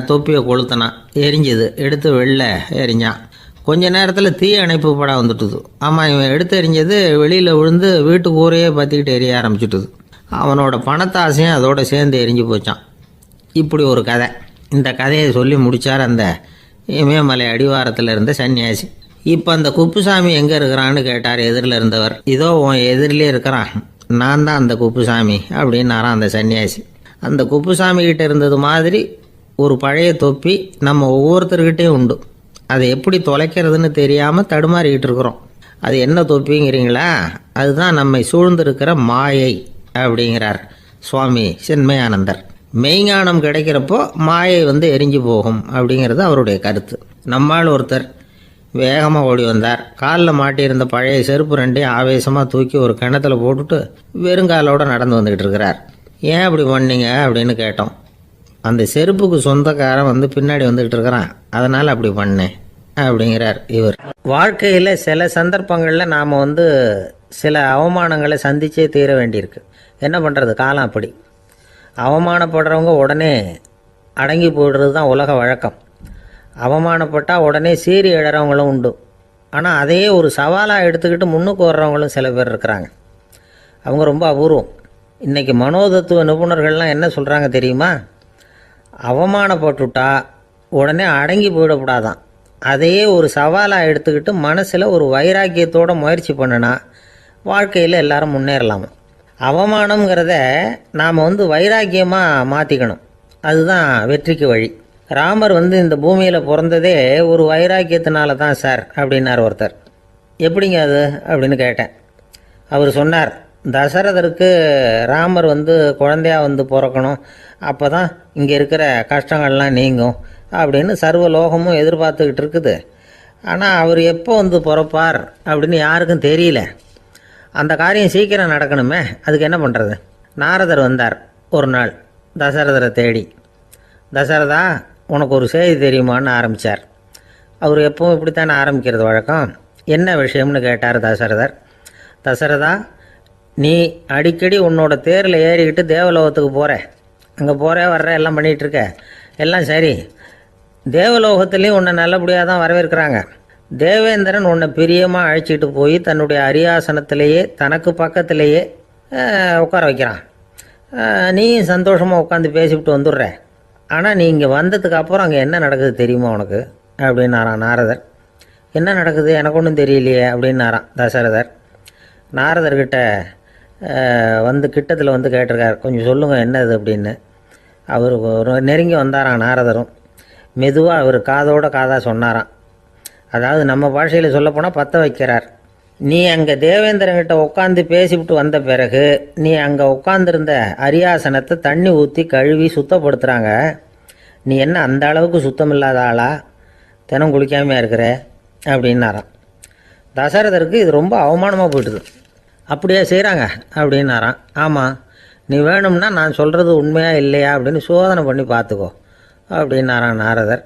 தொப்பியை கொளுத்தினான். எரிஞ்சுது. எடுத்து வெளில எரிஞ்சான். கொஞ்ச நேரத்தில் தீ அணைப்பு படம் வந்துட்டுது. ஆமாம், இவன் எடுத்து எரிஞ்சது வெளியில் விழுந்து வீட்டு கூரையே பற்றிக்கிட்டு எரிய ஆரம்பிச்சுட்டுது. அவனோட பணத்தாசையும் அதோடு சேர்ந்து எரிஞ்சு போச்சான். இப்படி ஒரு கதை. இந்த கதையை சொல்லி முடித்தார் அந்த இமயமலை அடிவாரத்தில் இருந்த சன்னியாசி. இப்போ அந்த குப்புசாமி எங்கே இருக்கிறான்னு கேட்டார் எதிரில் இருந்தவர். இதோ உன் எதிரிலே இருக்கிறான், நான் தான் அந்த குப்புசாமி அப்படின்னாரான் அந்த சன்னியாசி. அந்த குப்புசாமி கிட்ட இருந்தது மாதிரி ஒரு பழைய தொப்பி நம்ம ஒவ்வொருத்தர்கிட்டையும் உண்டு. அதை எப்படி தொலைக்கிறதுன்னு தெரியாமல் தடுமாறிக்கிட்டு இருக்கிறோம். அது என்ன தொப்பிங்கிறீங்களா? அதுதான் நம்மை சூழ்ந்திருக்கிற மாயை அப்படிங்கிறார் சுவாமி சின்மயானந்தர். மெய்ஞானம் கிடைக்கிறப்போ மாயை எரிஞ்சு போகும் அப்படிங்கிறது அவருடைய கருத்து. நம்மால் ஒருத்தர் வேகமாக ஓடி வந்தார். காலில் மாட்டியிருந்த பழைய செருப்பு 2 ஆவேசமாக தூக்கி ஒரு கிணத்துல போட்டுட்டு வெறுங்காலோடு நடந்து வந்துக்கிட்டு இருக்கிறார். ஏன் அப்படி பண்ணீங்க அப்படின்னு கேட்டோம். அந்த செருப்புக்கு சொந்தக்காரன் பின்னாடி வந்துக்கிட்டு இருக்கிறான், அதனால் அப்படி பண்ணேன் அப்படிங்கிறார் இவர். வாழ்க்கையில் சில சந்தர்ப்பங்களில் நாம் சில அவமானங்களை சந்திச்சே தீர வேண்டியிருக்கு. என்ன பண்ணுறது, காலம் அப்படி. அவமானப்படுறவங்க உடனே அடங்கி போய்டுறது தான் உலக வழக்கம். அவமானப்பட்டால் உடனே சீறி எழறவங்களும் உண்டு. ஆனால் அதையே ஒரு சவாலாக எடுத்துக்கிட்டு முன்னுக்கு வர்றவங்களும் சில பேர் இருக்கிறாங்க. அவங்க ரொம்ப அபூர்வம். இன்றைக்கி மனோதத்துவ நிபுணர்கள்லாம் என்ன சொல்கிறாங்க தெரியுமா? அவமானப்பட்டுட்டா உடனே அடங்கி போயிடக்கூடாதான். அதையே ஒரு சவாலாக எடுத்துக்கிட்டு மனசில் ஒரு வைராக்கியத்தோடு முயற்சி பண்ணினா வாழ்க்கையில் எல்லாரும் முன்னேறலாமா. அவமானங்கிறத நாம் வைராக்கியமாக மாற்றிக்கணும். அதுதான் வெற்றிக்கு வழி. ராமர் இந்த பூமியில் பிறந்ததே ஒரு வைராக்கியத்தினால தான் சார் அப்படின்னார் ஒருத்தர். எப்படிங்க அது அப்படின்னு கேட்டேன். அவர் சொன்னார், தசரதருக்கு ராமர் குழந்தையாக பிறக்கணும், அப்போ தான் இங்கே இருக்கிற கஷ்டங்கள்லாம் நீங்கும் அப்படின்னு சர்வ லோகமும் எதிர்பார்த்துக்கிட்டு இருக்குது. ஆனால் அவர் எப்போ வந்து பிறப்பார் அப்படின்னு யாருக்கும் தெரியல. அந்த காரியம் சீக்கிரம் நடக்கணுமே, அதுக்கு என்ன பண்ணுறது? நாரதர் வந்தார் ஒரு நாள் தசரதரை தேடி. தசரதா, உனக்கு ஒரு செய்தி தெரியுமான்னு ஆரம்பித்தார். அவர் எப்பவும் இப்படித்தானே ஆரம்பிக்கிறது வழக்கம். என்ன விஷயம்னு கேட்டார் தசரதர். தசரதா, நீ அடிக்கடி உன்னோட தேரில் ஏறிக்கிட்டு தேவலோகத்துக்கு போகிற, அங்கே போகிற வர்ற எல்லாம் பண்ணிகிட்ருக்க, எல்லாம் சரி. தேவலோகத்துலேயும் உன்னை நல்லபடியாக தான் வரவேற்கிறாங்க. தேவேந்திரன் உன்னை பிரியமாக அழைச்சிட்டு போய் தன்னுடைய அரியாசனத்திலேயே தனக்கு பக்கத்திலேயே உட்கார வைக்கிறான். நீயும் சந்தோஷமாக உட்காந்து பேசிவிட்டு வந்துடுற. ஆனால் நீ இங்கே வந்ததுக்கு அப்புறம் அங்கே என்ன நடக்குது தெரியுமா உனக்கு அப்படின்னாரான் நாரதர். என்ன நடக்குது எனக்கு ஒன்றும் தெரியலையே அப்படின்னாரான் தசரதர். நாரதர்கிட்ட வந்து கிட்டத்தில் வந்து கேட்டிருக்கார், கொஞ்சம் சொல்லுங்கள் என்னது அப்படின்னு. அவர் ஒரு நெருங்கி வந்தாரான் நாரதரும். மெதுவாக அவர் காதோட காதாக சொன்னாராம். அதாவது நம்ம பாஷையில் சொல்லப்போனால் பற்ற வைக்கிறார். நீ அங்கே தேவேந்திரங்கிட்ட உட்காந்து பேசிவிட்டு வந்த பிறகு நீ அங்கே உட்காந்துருந்த அரியாசனத்தை தண்ணி ஊற்றி கழுவி சுத்தப்படுத்துகிறாங்க. நீ என்ன அந்த அளவுக்கு சுத்தம் இல்லாத ஆளா, தினம் குளிக்காமையாக இருக்கிற அப்படின்னாராம். தசரதருக்கு இது ரொம்ப அவமானமாக போயிட்டுது. அப்படியே செய்கிறாங்க அப்படின்னாராம். ஆமாம், நீ வேணும்னா நான் சொல்கிறது உண்மையாக இல்லையா அப்படின்னு சோதனை பண்ணி பார்த்துக்கோ அப்படின்னாரான் நாரதர்.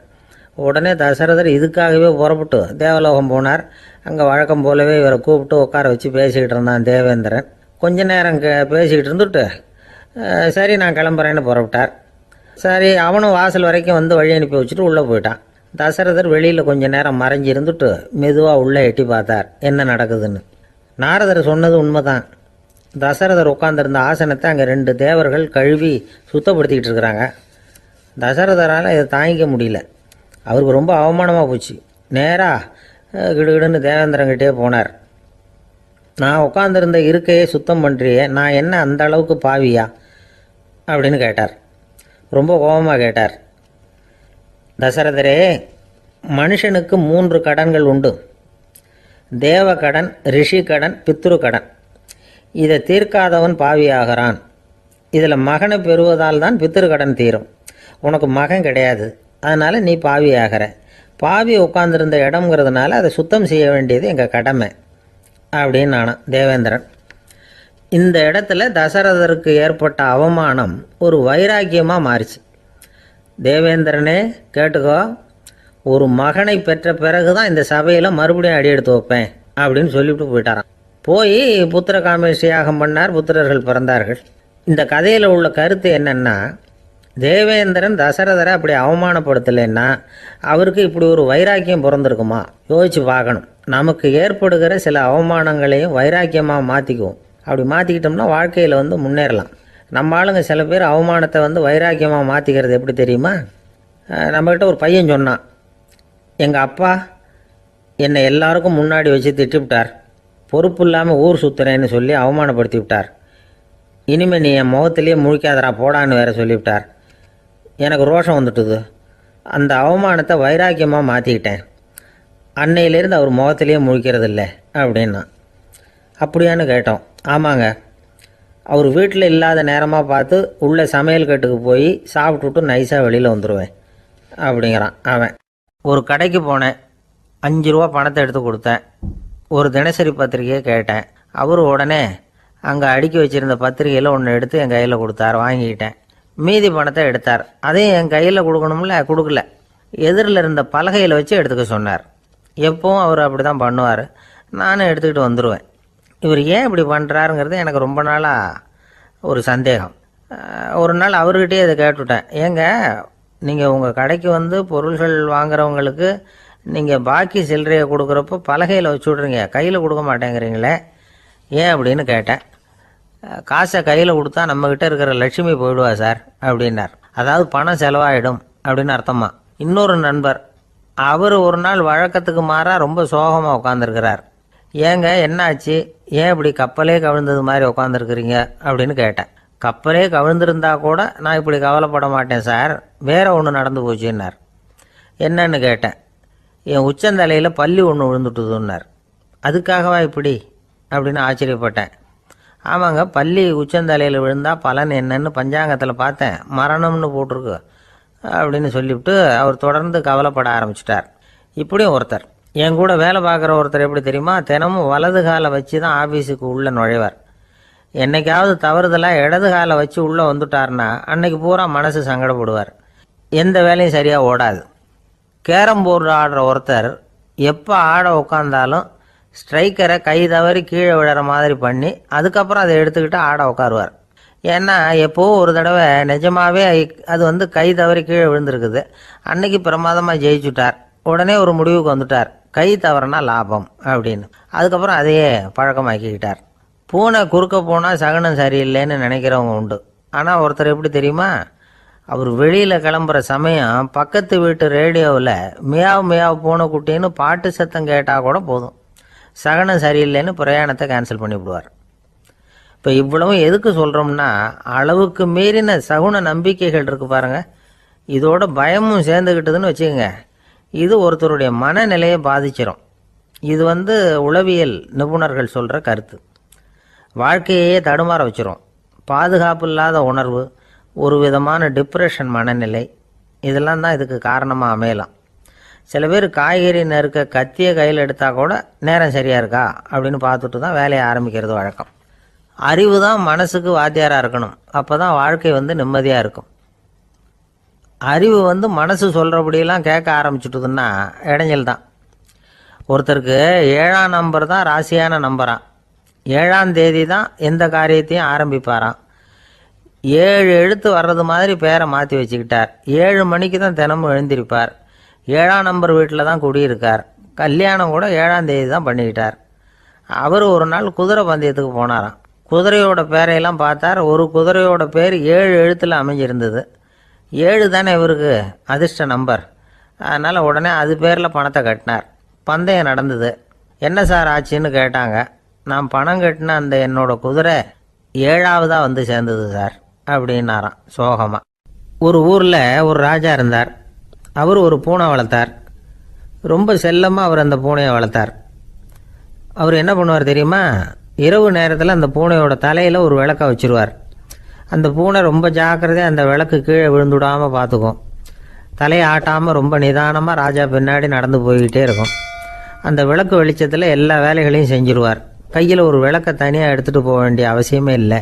உடனே தசரதர் இதுக்காகவே புறப்பட்டு தேவலோகம் போனார். அங்கே வழக்கம் போலவே இவரை கூப்பிட்டு உட்கார வச்சு பேசிக்கிட்டு இருந்தான் தேவேந்திரன். கொஞ்ச நேரம் பேசிக்கிட்டு இருந்துட்டு சரி நான் கிளம்புறேன்னு புறப்பட்டார். சரி, அவனும் வாசல் வரைக்கும் வந்து வழி அனுப்பி வச்சுட்டு உள்ளே போயிட்டான். தசரதர் வெளியில் கொஞ்ச நேரம் மறைஞ்சி இருந்துட்டு மெதுவாக உள்ளே எட்டி பார்த்தார் என்ன நடக்குதுன்னு. நாரதர் சொன்னது உண்மைதான். தசரதர் உட்காந்துருந்த ஆசனத்தை அங்கே 2 தேவர்கள் கழுவி சுத்தப்படுத்திக்கிட்டு இருக்கிறாங்க. தசரதரால் இதை தாங்கிக்க முடியல. அவருக்கு ரொம்ப அவமானமாக போச்சு. நேராக கிடுகிடுன்னு தேவேந்திரங்கிட்டே போனார். நான் உட்காந்துருந்த இருக்கையே சுத்தம் பண்ணுறியே, நான் என்ன அந்த அளவுக்கு பாவியா அப்படின்னு கேட்டார். ரொம்ப கோபமாக கேட்டார். தசரதரே, மனுஷனுக்கு 3 கடன்கள் உண்டு. தேவ கடன், ரிஷி கடன், பித்ரு கடன். இதை தீர்க்காதவன் பாவியாகிறான். இதில் மகனை பெறுவதால் தான் பித்ரு கடன் தீரும். உனக்கு மகன் கிடையாது, அதனால் நீ பாவி ஆகிற. பாவி உட்காந்துருந்த இடம்ங்கிறதுனால அதை சுத்தம் செய்ய வேண்டியது எங்கள் கடமை அப்படின்னு நானான் தேவேந்திரன். இந்த இடத்துல தசரதருக்கு ஏற்பட்ட அவமானம் ஒரு வைராக்கியமாக மாறிச்சு. தேவேந்திரனே கேட்டுக்கோ, ஒரு மகனை பெற்ற பிறகு தான் இந்த சபையில் மறுபடியும் அடி எடுத்து வைப்பேன் அப்படின்னு சொல்லிவிட்டு போயிட்டாரான். போய் புத்திர காமேஷ் யாகம் பண்ணார். புத்திரர்கள் பிறந்தார்கள். இந்த கதையில் உள்ள கருத்து என்னென்னா, தேவேந்திரன் தசரதரை அப்படி அவமானப்படுத்தலைன்னா அவருக்கு இப்படி ஒரு வைராக்கியம் பிறந்திருக்குமா யோசிச்சு பார்க்கணும். நமக்கு ஏற்படுகிற சில அவமானங்களையும் வைராக்கியமாக மாற்றிக்குவோம். அப்படி மாற்றிக்கிட்டோம்னா வாழ்க்கையில் வந்து முன்னேறலாம். நம்ம ஆளுங்க சில பேர் அவமானத்தை வந்து வைராக்கியமாக மாற்றிக்கிறது எப்படி தெரியுமா? நம்மக்கிட்ட ஒரு பையன் சொன்னான், எங்கள் அப்பா என்னை எல்லாருக்கும் முன்னாடி வச்சு திட்டிவிட்டார், பொறுப்பு இல்லாமல் ஊர் சுற்றுறேன்னு சொல்லி அவமானப்படுத்தி விட்டார். இனிமேல் நீ என் முகத்திலேயே முழிக்காதரா போடான்னு வேற சொல்லிவிட்டார். எனக்கு ரோஷம் வந்துட்டுது. அந்த அவமானத்தை வைராக்கியமாக மாற்றிக்கிட்டேன். அன்னையிலேருந்து அவர் முகத்திலேயே முழிக்கிறது இல்லை அப்படின்னா. அப்படியான்னு கேட்டோம். ஆமாங்க, அவர் வீட்டில் இல்லாத நேரமாக பார்த்து உள்ளே சமையல் கட்டுக்கு போய் சாப்பிட்டுட்டு நைஸாக வெளியில் வந்துடுவேன் அப்படிங்கிறான் அவன். ஒரு கடைக்கு போனேன், 5 ரூபா பணத்தை எடுத்து கொடுத்தேன். ஒரு தினசரி பத்திரிக்கையை கேட்டேன். அவர் உடனே அங்கே அடுக்கி வச்சுருந்த பத்திரிகையில் ஒன்று எடுத்து என் கையில் கொடுத்தார். வாங்கிக்கிட்டேன். மீதி பணத்தை எடுத்தார். அதையும் என் கையில் கொடுக்கணும்ல, கொடுக்கல. எதிரில் இருந்த பலகையில் வச்சு எடுத்துக்க சொன்னார். எப்பவும் அவர் அப்படி தான் பண்ணுவார். நானும் எடுத்துக்கிட்டு வந்துடுவேன். இவர் ஏன் இப்படி பண்ணுறாருங்கிறது எனக்கு ரொம்ப நாளாக ஒரு சந்தேகம். ஒரு நாள் அவர்கிட்டயே இதை கேட்டுவிட்டேன். ஏங்க, நீங்கள் உங்கள் கடைக்கு வந்து பொருள்கள் வாங்குறவங்களுக்கு நீங்கள் பாக்கி சில்லறையை கொடுக்குறப்போ பலகையில் வச்சு விட்றீங்க, கையில் கொடுக்க மாட்டேங்கிறீங்களே, ஏன் அப்படின்னு கேட்டேன். காசை கையில் கொடுத்தா நம்மக்கிட்ட இருக்கிற லட்சுமி போயிடுவா சார் அப்படின்னார். அதாவது பணம் செலவாயிடும் அப்படின்னு அர்த்தமா. இன்னொரு நண்பர், அவர் ஒரு நாள் வழக்கத்துக்கு மாறாக ரொம்ப சோகமாக உட்காந்துருக்கிறார். ஏங்க என்னாச்சு, ஏன் இப்படி கப்பலே கவிழ்ந்தது மாதிரி உட்காந்துருக்குறீங்க அப்படின்னு கேட்டேன். கப்பலே கவிழ்ந்திருந்தா கூட நான் இப்படி கவலைப்பட மாட்டேன் சார், வேற ஒன்று நடந்து போச்சுன்னார். என்னன்னு கேட்டேன். என் உச்சந்தலையில் பல்லி ஒன்று விழுந்துட்டுதுன்னார். அதுக்காகவா இப்படி அப்படின்னு ஆச்சரியப்பட்டேன். ஆமாங்க, பல்லி உச்சந்தலையில் விழுந்தால் பலன் என்னன்னு பஞ்சாங்கத்தில் பார்த்தேன், மரணம்னு போட்டிருக்கு அப்படின்னு சொல்லிவிட்டு அவர் தொடர்ந்து கவலைப்பட ஆரம்பிச்சிட்டார். இப்படியும் ஒருத்தர். என் கூட வேலை பார்க்குற ஒருத்தர் எப்படி தெரியுமா, தினமும் வலது காலை வச்சு தான் ஆஃபீஸுக்கு உள்ளே நுழைவார். என்னைக்காவது தவறுதலாக இடது காலை வச்சு உள்ளே வந்துட்டார்னா அன்னைக்கு பூரா மனசு சங்கடப்படுவார். எந்த வேலையும் சரியாக ஓடாது. கேரம் போர்டு ஆடுற ஒருத்தர் எப்போ ஆட உட்காந்தாலும் ஸ்ட்ரைக்கரை கை தவறி கீழே விழுற மாதிரி பண்ணி அதுக்கப்புறம் அதை எடுத்துக்கிட்டு ஆட உட்காருவார். ஏன்னா எப்போவோ ஒரு தடவை நிஜமாகவே அது கை தவறி கீழே விழுந்திருக்குது. அன்னைக்கு பிரமாதமாக ஜெயிச்சுட்டார். உடனே ஒரு முடிவுக்கு வந்துட்டார், கை தவறுனா லாபம் அப்படின்னு. அதுக்கப்புறம் அதையே பழக்கமாக்கிக்கிட்டார். பூனை குறுக்க போனால் சகுனம் சரியில்லைன்னு நினைக்கிறவங்க உண்டு. ஆனால் ஒருத்தர் எப்படி தெரியுமா, அவர் வெளியில் கிளம்புற சமயம் பக்கத்து வீட்டு ரேடியோவில் மியாவ் மியாவ் பூனைக்குட்டின்னு பாட்டு சத்தம் கேட்டால் கூட போதும், சகனம் சரியில்லைன்னு பிரயாணத்தை கேன்சல் பண்ணிவிடுவார். இப்போ இவ்வளவும் எதுக்கு சொல்கிறோம்னா, அளவுக்கு மீறின சகுன நம்பிக்கைகள் இருக்குது பாருங்கள், இதோட பயமும் சேர்ந்துக்கிட்டதுன்னு வச்சுக்கோங்க, இது ஒருத்தருடைய மனநிலையை பாதிச்சிடும். இது உளவியல் நிபுணர்கள் சொல்கிற கருத்து. வாழ்க்கையே தடுமாற வச்சிரும். பாதுகாப்பு இல்லாத உணர்வு, ஒரு விதமான டிப்ரெஷன் மனநிலை, இதெல்லாம் தான் இதுக்கு காரணமாக அமையலாம். சில பேர் காய்கறி நறுக்க கத்தியை கையில் எடுத்தால் கூட நேரம் சரியாக இருக்கா அப்படின்னு பார்த்துட்டு தான் வேலையை ஆரம்பிக்கிறது வழக்கம். அறிவு தான் மனசுக்கு வாத்தியாராக இருக்கணும். அப்போ தான் வாழ்க்கை நிம்மதியாக இருக்கும். அறிவு மனசு சொல்கிறபடியெல்லாம் கேட்க ஆரம்பிச்சுட்டுதுன்னா இடைஞ்சல் தான். ஒருத்தருக்கு 7ஆம் நம்பர் தான் ராசியான நம்பரான். 7ஆம் தேதி தான் எந்த காரியத்தையும் ஆரம்பிப்பாராம். 7 எழுத்து வர்றது மாதிரி பேரை மாற்றி வச்சுக்கிட்டார். 7 மணிக்கு தான் தினமும் எழுந்திருப்பார். 7ஆம் நம்பர் வீட்டில் தான் குடியிருக்கார். கல்யாணம் கூட 7ஆம் தேதி தான் பண்ணிக்கிட்டார். அவர் ஒரு நாள் குதிரை பந்தயத்துக்கு போனாராம். குதிரையோட பேரையெல்லாம் பார்த்தார். ஒரு குதிரையோட பேர் 7 எழுத்தில் அமைஞ்சிருந்தது. 7 தானே இவருக்கு அதிர்ஷ்ட நம்பர். அதனால் உடனே அது பேரில் பணத்தை கட்டினார். பந்தயம் நடந்தது. என்ன சார் ஆச்சுன்னு கேட்டாங்க. நான் பணம் கட்டின அந்த என்னோட குதிரை 7ஆவதாக சேர்ந்தது சார் அப்படின்னாராம் சோகமாக. ஒரு ஊரில் ஒரு ராஜா இருந்தார். அவர் ஒரு பூனை வளர்த்தார். ரொம்ப செல்லமாக அவர் அந்த பூனையை வளர்த்தார். அவர் என்ன பண்ணுவார் தெரியுமா, இரவு நேரத்தில் அந்த பூனையோட தலையில் ஒரு விளக்கை வச்சுருவார். அந்த பூனை ரொம்ப ஜாக்கிரதையாக அந்த விளக்கு கீழே விழுந்துடாமல் பார்த்துக்கும். தலையை ஆட்டாமல் ரொம்ப நிதானமாக ராஜா பின்னாடி நடந்து போய்கிட்டே இருக்கும். அந்த விளக்கு வெளிச்சத்தில் எல்லா வேலைகளையும் செஞ்சுருவார். கையில் ஒரு விளக்கை தனியாக எடுத்துகிட்டு போக வேண்டிய அவசியமே இல்லை.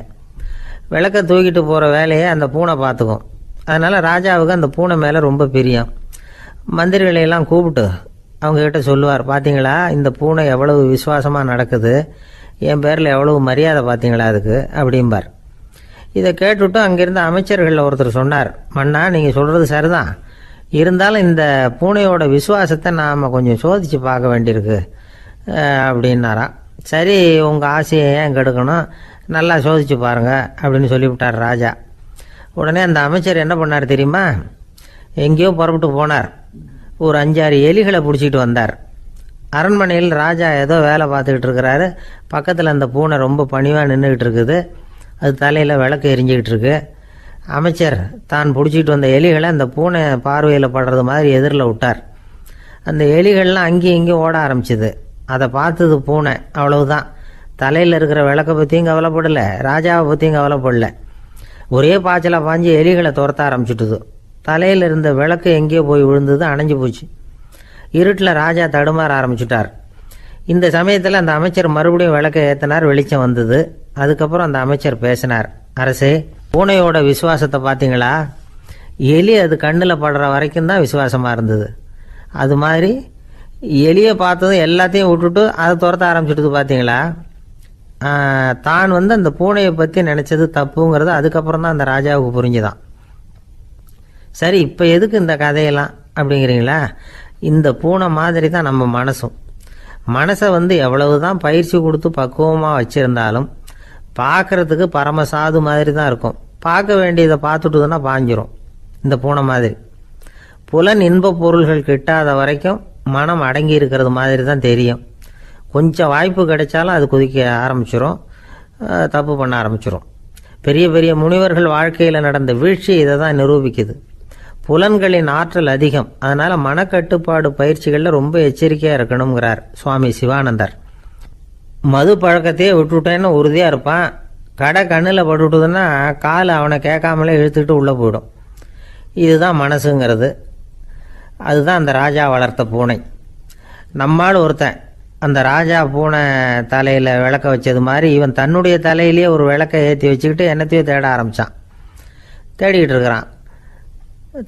விளக்கை தூக்கிட்டு போகிற வேலையை அந்த பூனை பார்த்துக்கும். அதனால் ராஜாவுக்கு அந்த பூனை மேலே ரொம்ப பிரியம். மந்திரிகளையெல்லாம் கூப்பிட்டு அவங்கக்கிட்ட சொல்லுவார், பார்த்தீங்களா இந்த பூனை எவ்வளவு விசுவாசமாக நடக்குது, என் பேரில் எவ்வளவு மரியாதை பார்த்தீங்களா அதுக்கு அப்படிம்பார். இதை கேட்டுவிட்டு அங்கேருந்து அமைச்சர்களில் ஒருத்தர் சொன்னார், மன்னா நீங்கள் சொல்கிறது சரிதான், இருந்தாலும் இந்த பூனையோட விசுவாசத்தை நாம் கொஞ்சம் சோதித்து பார்க்க வேண்டியிருக்கு அப்படின்னாராம். சரி, உங்கள் ஆசையை ஏன் கெடுக்கணும், நல்லா சோதிச்சு பாருங்க அப்படின்னு சொல்லிவிட்டார் ராஜா. உடனே அந்த அமைச்சர் என்ன பண்ணார் தெரியுமா, எங்கேயோ புறப்பட்டு போனார். ஒரு 5-6 எலிகளை பிடிச்சிட்டு வந்தார். அரண்மனையில் ராஜா ஏதோ வேலை பார்த்துக்கிட்டு இருக்கிறாரு. பக்கத்தில் அந்த பூனை ரொம்ப பணிவாக நின்றுக்கிட்டு இருக்குது. அது தலையில் விளக்கு எரிஞ்சிக்கிட்டு இருக்கு. அமைச்சர் தான் பிடிச்சிட்டு வந்த எலிகளை அந்த பூனை பார்வையில் படுறது மாதிரி எதிரில் விட்டார். அந்த எலிகள்லாம் அங்கேயும் இங்கேயும் ஓட ஆரம்பிச்சிது. அதை பார்த்தது பூனை, அவ்வளவுதான். தலையில் இருக்கிற விளக்கை பற்றியும் கவலைப்படலை, ராஜாவை பற்றியும் கவலைப்படலை. ஒரே பாய்ச்சலாக பாஞ்சு எலிகளை துரத்த ஆரம்பிச்சுட்டுது. தலையில் இருந்த விளக்கு எங்கேயோ போய் விழுந்தது, அணைஞ்சு போச்சு. இருட்டில் ராஜா தடுமாற ஆரம்பிச்சுட்டார். இந்த சமயத்தில் அந்த அமைச்சர் மறுபடியும் விளக்கை ஏற்றினார். வெளிச்சம் வந்தது. அதுக்கப்புறம் அந்த அமைச்சர் பேசினார், அரசே, பூனையோட விசுவாசத்தை பார்த்தீங்களா, எலி அது கண்ணில் படுற வரைக்கும் தான் விசுவாசமாக இருந்தது. அது மாதிரி எலியை பார்த்ததும் எல்லாத்தையும் விட்டுட்டு அதை துரத்த ஆரம்பிச்சுட்டு பார்த்தீங்களா. தான் அந்த பூனையை பற்றி நினச்சது தப்புங்கிறது அதுக்கப்புறம் தான் அந்த ராஜாவுக்கு புரிஞ்சுதான். சரி, இப்போ எதுக்கு இந்த கதையெல்லாம் அப்படிங்கிறீங்களா, இந்த பூனை மாதிரி தான் நம்ம மனசும். மனசை எவ்வளவு தான் பயிற்சி கொடுத்து பக்குவமாக வச்சுருந்தாலும் பார்க்குறதுக்கு பரமசாது மாதிரி தான் இருக்கும். பார்க்க வேண்டியதை பார்த்துட்டுதுன்னா பாஞ்சிரும். இந்த பூனை மாதிரி புலன் இன்ப பொருள்கள் கிட்டாத வரைக்கும் மனம் அடங்கி இருக்கிறது மாதிரி தான் தெரியும். கொஞ்சம் வாய்ப்பு கிடைச்சாலும் அது குதிக்க ஆரம்பிச்சிரும், தப்பு பண்ண ஆரம்பிச்சிரும். பெரிய பெரிய முனிவர்கள் வாழ்க்கையில் நடந்த வீழ்ச்சி இதை தான் நிரூபிக்குது. புலன்களின் ஆற்றல் அதிகம். அதனால் மனக்கட்டுப்பாடு பயிற்சிகளில் ரொம்ப எச்சரிக்கையாக இருக்கணுங்கிறார் சுவாமி சிவானந்தர். மது பழக்கத்தையே விட்டுவிட்டேன்னு உறுதியாக இருப்பான். கடை கண்ணில் பட்டுவிட்டதுன்னா கால் அவனை கேட்காமலே இழுத்துக்கிட்டு உள்ளே போயிடும். இதுதான் மனசுங்கிறது. அதுதான் அந்த ராஜா வளர்த்த பூனை. நம்மால் ஒருத்தன் அந்த ராஜா பூனை தலையில் விளக்க வச்சது மாதிரி இவன் தன்னுடைய தலையிலேயே ஒரு விளக்கை ஏற்றி வச்சுக்கிட்டு என்னத்தையோ தேட ஆரம்பித்தான். தேடிக்கிட்டு இருக்கிறான்.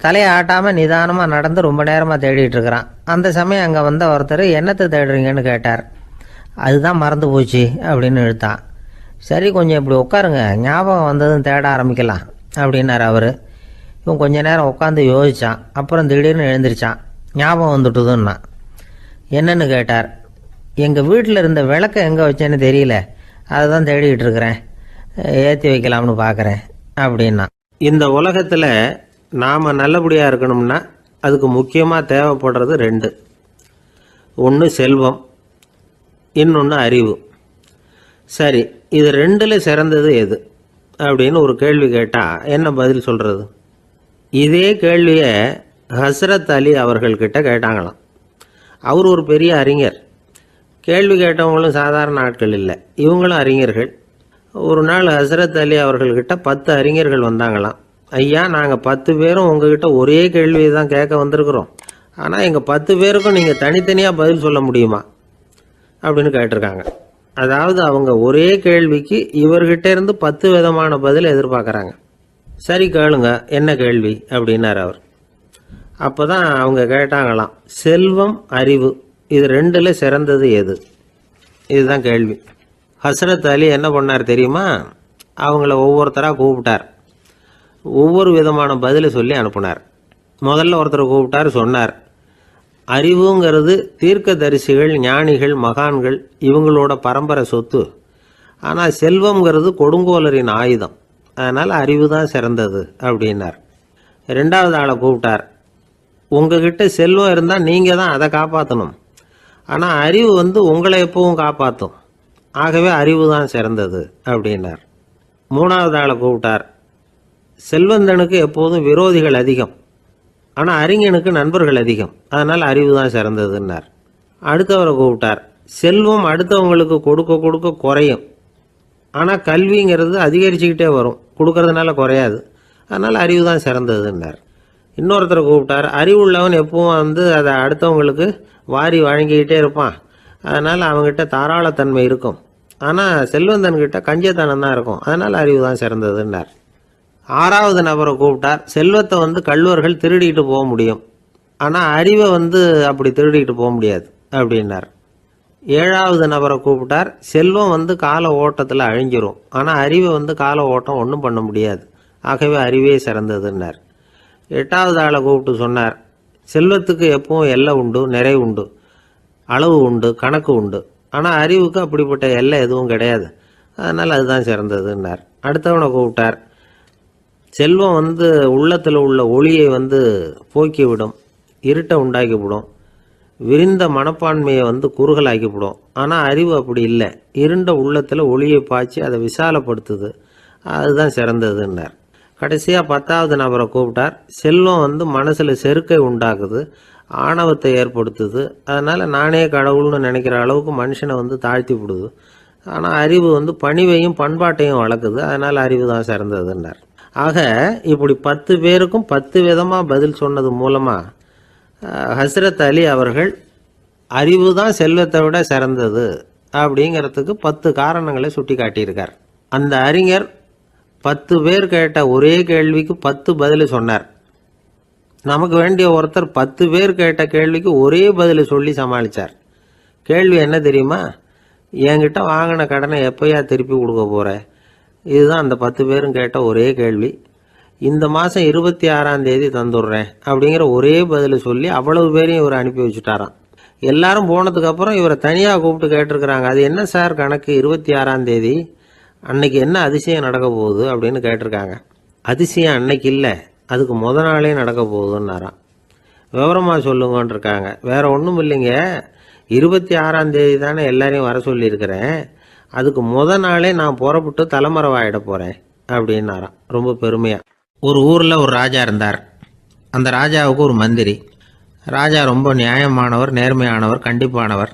தலையை ஆட்டாமல் நிதானமாக நடந்து ரொம்ப நேரமாக தேடிட்டு இருக்கிறான். அந்த சமயம் அங்கே வந்த ஒருத்தர் என்னத்தை தேடுறீங்கன்னு கேட்டார். அதுதான் மறந்து போச்சு அப்படின்னு இழுத்தான். சரி, கொஞ்சம் இப்படி உட்காருங்க, ஞாபகம் வந்ததும் தேட ஆரம்பிக்கலாம் அப்படின்னார் அவர். இவன் கொஞ்ச நேரம் உட்காந்து யோசித்தான். அப்புறம் திடீர்னு எழுந்திரிச்சான். ஞாபகம் வந்துட்டுதுன்னா. என்னன்னு கேட்டார். எங்கள் வீட்டில் இருந்த விளக்கை எங்கே வச்சேன்னு தெரியல, அதை தான் தேடிக்கிட்டு இருக்கிறேன், ஏற்றி வைக்கலாம்னு பார்க்குறேன் அப்படின்னா. இந்த உலகத்தில் நாம் நல்லபடியாக இருக்கணும்னா அதுக்கு முக்கியமாக தேவைப்படுறது ரெண்டு. ஒன்று செல்வம், இன்னொன்று அறிவு. சரி, இது ரெண்டில் சிறந்தது எது அப்படின்னு ஒரு கேள்வி கேட்டால் என்ன பதில் சொல்கிறது? இதே கேள்வியை ஹஸ்ரத் அலி அவர்கள்கிட்ட கேட்டாங்களாம். அவர் ஒரு பெரிய அறிஞர். கேள்வி கேட்டவங்களும் சாதாரண ஆட்கள் இல்லை, இவங்களும் அறிஞர்கள். ஒரு நாள் ஹஸ்ரத் அலி அவர்கள்கிட்ட 10 அறிஞர்கள் வந்தாங்களாம். ஐயா, நாங்கள் 10 பேரும் உங்ககிட்ட ஒரே கேள்வியை தான் கேட்க வந்திருக்கிறோம், ஆனால் எங்கள் 10 பேருக்கும் நீங்கள் தனித்தனியாக பதில் சொல்ல முடியுமா அப்படின்னு கேட்டிருக்காங்க. அதாவது அவங்க ஒரே கேள்விக்கு இவர்கிட்ட இருந்து 10 விதமான பதில் எதிர்பார்க்குறாங்க. சரி கேளுங்க, என்ன கேள்வி அப்படின்னார் அவர். அப்போ தான் அவங்க கேட்டாங்களாம், செல்வம் அறிவு இது ரெண்டில் சிறந்தது எது? இதுதான் கேள்வி. ஹஸ்ரத் அலி என்ன பண்ணார் தெரியுமா? அவங்கள ஒவ்வொருத்தராக கூப்பிட்டார். ஒவ்வொரு விதமான பதிலை சொல்லி அனுப்புனார். முதல்ல ஒருத்தரை கூப்பிட்டார். சொன்னார், அறிவுங்கிறது தீர்க்கதரிசிகள், ஞானிகள், மகான்கள் இவங்களோட பரம்பரை சொத்து. ஆனால் செல்வம்ங்கிறது கொடுங்கோலரின் ஆயுதம். அதனால் அறிவு தான் சிறந்தது அப்படின்னார். ரெண்டாவது ஆளை கூப்பிட்டார். உங்ககிட்ட செல்வம் இருந்தால் நீங்கள் தான் அதை காப்பாற்றணும், ஆனால் அறிவு உங்களை எப்பவும் காப்பாற்றும். ஆகவே அறிவு தான் சிறந்தது அப்படின்னார். மூணாவது ஆளை கூப்பிட்டார். செல்வந்தனுக்கு எப்போதும் விரோதிகள் அதிகம், ஆனால் அறிஞனுக்கு நண்பர்கள் அதிகம். அதனால் அறிவு தான் சிறந்ததுன்னார். அடுத்தவரை கூப்பிட்டார். செல்வம் அடுத்தவங்களுக்கு கொடுக்க கொடுக்க குறையும், ஆனால் கல்விங்கிறது அதிகரிச்சுக்கிட்டே வரும், கொடுக்கறதுனால குறையாது. அதனால் அறிவு தான் சிறந்ததுன்னார். இன்னொருத்தரை கூப்பிட்டார். அறிவுள்ளவன் எப்பவும் அதை அடுத்தவங்களுக்கு வாரி வழங்கிக்கிட்டே இருப்பான், அதனால் அவங்ககிட்ட தாராளத்தன்மை இருக்கும். ஆனால் செல்வந்தன்கிட்ட கஞ்சத்தனம் தான் இருக்கும், அதனால் அறிவு தான் சிறந்ததுன்னார். ஆறாவது நபரை கூப்பிட்டார். செல்வத்தை கள்வர்கள் திருடிட்டு போக முடியும், ஆனால் அறிவை அப்படி திருடிட்டு போக முடியாது அப்படின்னார். ஏழாவது நபரை கூப்பிட்டார். செல்வம் கால ஓட்டத்தில் அழிஞ்சிரும், ஆனால் அறிவை கால ஓட்டம் ஒன்றும் பண்ண முடியாது, ஆகவே அறிவே சிறந்ததுன்னார். எட்டாவது ஆளை கூப்பிட்டு சொன்னார், செல்வத்துக்கு எப்பவும் எல்லை உண்டு, நிறை உண்டு, அளவு உண்டு, கணக்கு உண்டு. ஆனால் அறிவுக்கு அப்படிப்பட்ட எல்லை எதுவும் கிடையாது, அதனால் அதுதான் சிறந்ததுன்னார். அடுத்தவனை கூப்பிட்டார். செல்வம் உள்ளத்தில் உள்ள ஒளியை போக்கிவிடும், இருட்டை உண்டாக்கிவிடும், விரிந்த மனப்பான்மையை குறுகலாக்கிவிடும். ஆனால் அறிவு அப்படி இல்லை, இருண்ட உள்ளத்தில் ஒளியை பாய்ச்சி அதை விசாலப்படுத்துது, அதுதான் சிறந்ததுன்னார். கடைசியாக 10வது நபரை கூப்பிட்டார். செல்வம் மனசில் செருக்கை உண்டாக்குது, ஆணவத்தை ஏற்படுத்துது, அதனால் நானே கடவுள்னு நினைக்கிற அளவுக்கு மனுஷனை தாழ்த்தி விடுது. ஆனால் அறிவு பணிவையும் பண்பாட்டையும் வளர்க்குது, அதனால் அறிவு தான் சிறந்ததுன்னார். ஆக இப்படி 10 பேருக்கும் 10 விதமாக பதில் சொன்னது மூலமாக ஹஸ்ரத் அலி அவர்கள் அறிவு தான் செல்வத்தை விட சிறந்தது அப்படிங்கிறதுக்கு 10 காரணங்களை சுட்டி காட்டியிருக்கார். அந்த அறிஞர் 10 பேர் கேட்ட ஒரே கேள்விக்கு 10 பதில் சொன்னார். நமக்கு வேண்டிய ஒருத்தர் 10 பேர் கேட்ட கேள்விக்கு ஒரே பதில் சொல்லி சமாளித்தார். கேள்வி என்ன தெரியுமா? என்கிட்ட வாங்கின கடனை எப்போயா திருப்பி கொடுக்க போகிற? இதுதான் அந்த 10 பேரும் கேட்ட ஒரே கேள்வி. இந்த மாதம் 26ஆம் தேதி தந்துடுறேன் அப்படிங்கிற ஒரே பதில் சொல்லி அவ்வளவு பேரையும் இவர் அனுப்பி வச்சுட்டாராம். எல்லாரும் போனதுக்கப்புறம் இவரை தனியாக கூப்பிட்டு கேட்டிருக்கிறாங்க. அது என்ன சார் கணக்கு, 26ஆம் தேதி அன்னைக்கு என்ன அதிசயம் நடக்க போகுது அப்படின்னு கேட்டிருக்காங்க. அதிசயம் அன்னைக்கு இல்லை, அதுக்கு முத நாளே நடக்க போகுதுன்னாராம். விவரமாக சொல்லுங்கன்னு இருக்காங்க. வேற ஒன்றும் இல்லைங்க, 26ஆம் தேதி தானே எல்லாரையும் வர சொல்லியிருக்கிறேன், அதுக்கு முத நாளே நான் புறப்பட்டு தலைமறைவாயிட போகிறேன் அப்படின்னாராம் ரொம்ப பெருமையாக. ஒரு ஊரில் ஒரு ராஜா இருந்தார். அந்த ராஜாவுக்கு ஒரு மந்திரி. ராஜா ரொம்ப நியாயமானவர், நேர்மையானவர், கண்டிப்பானவர்.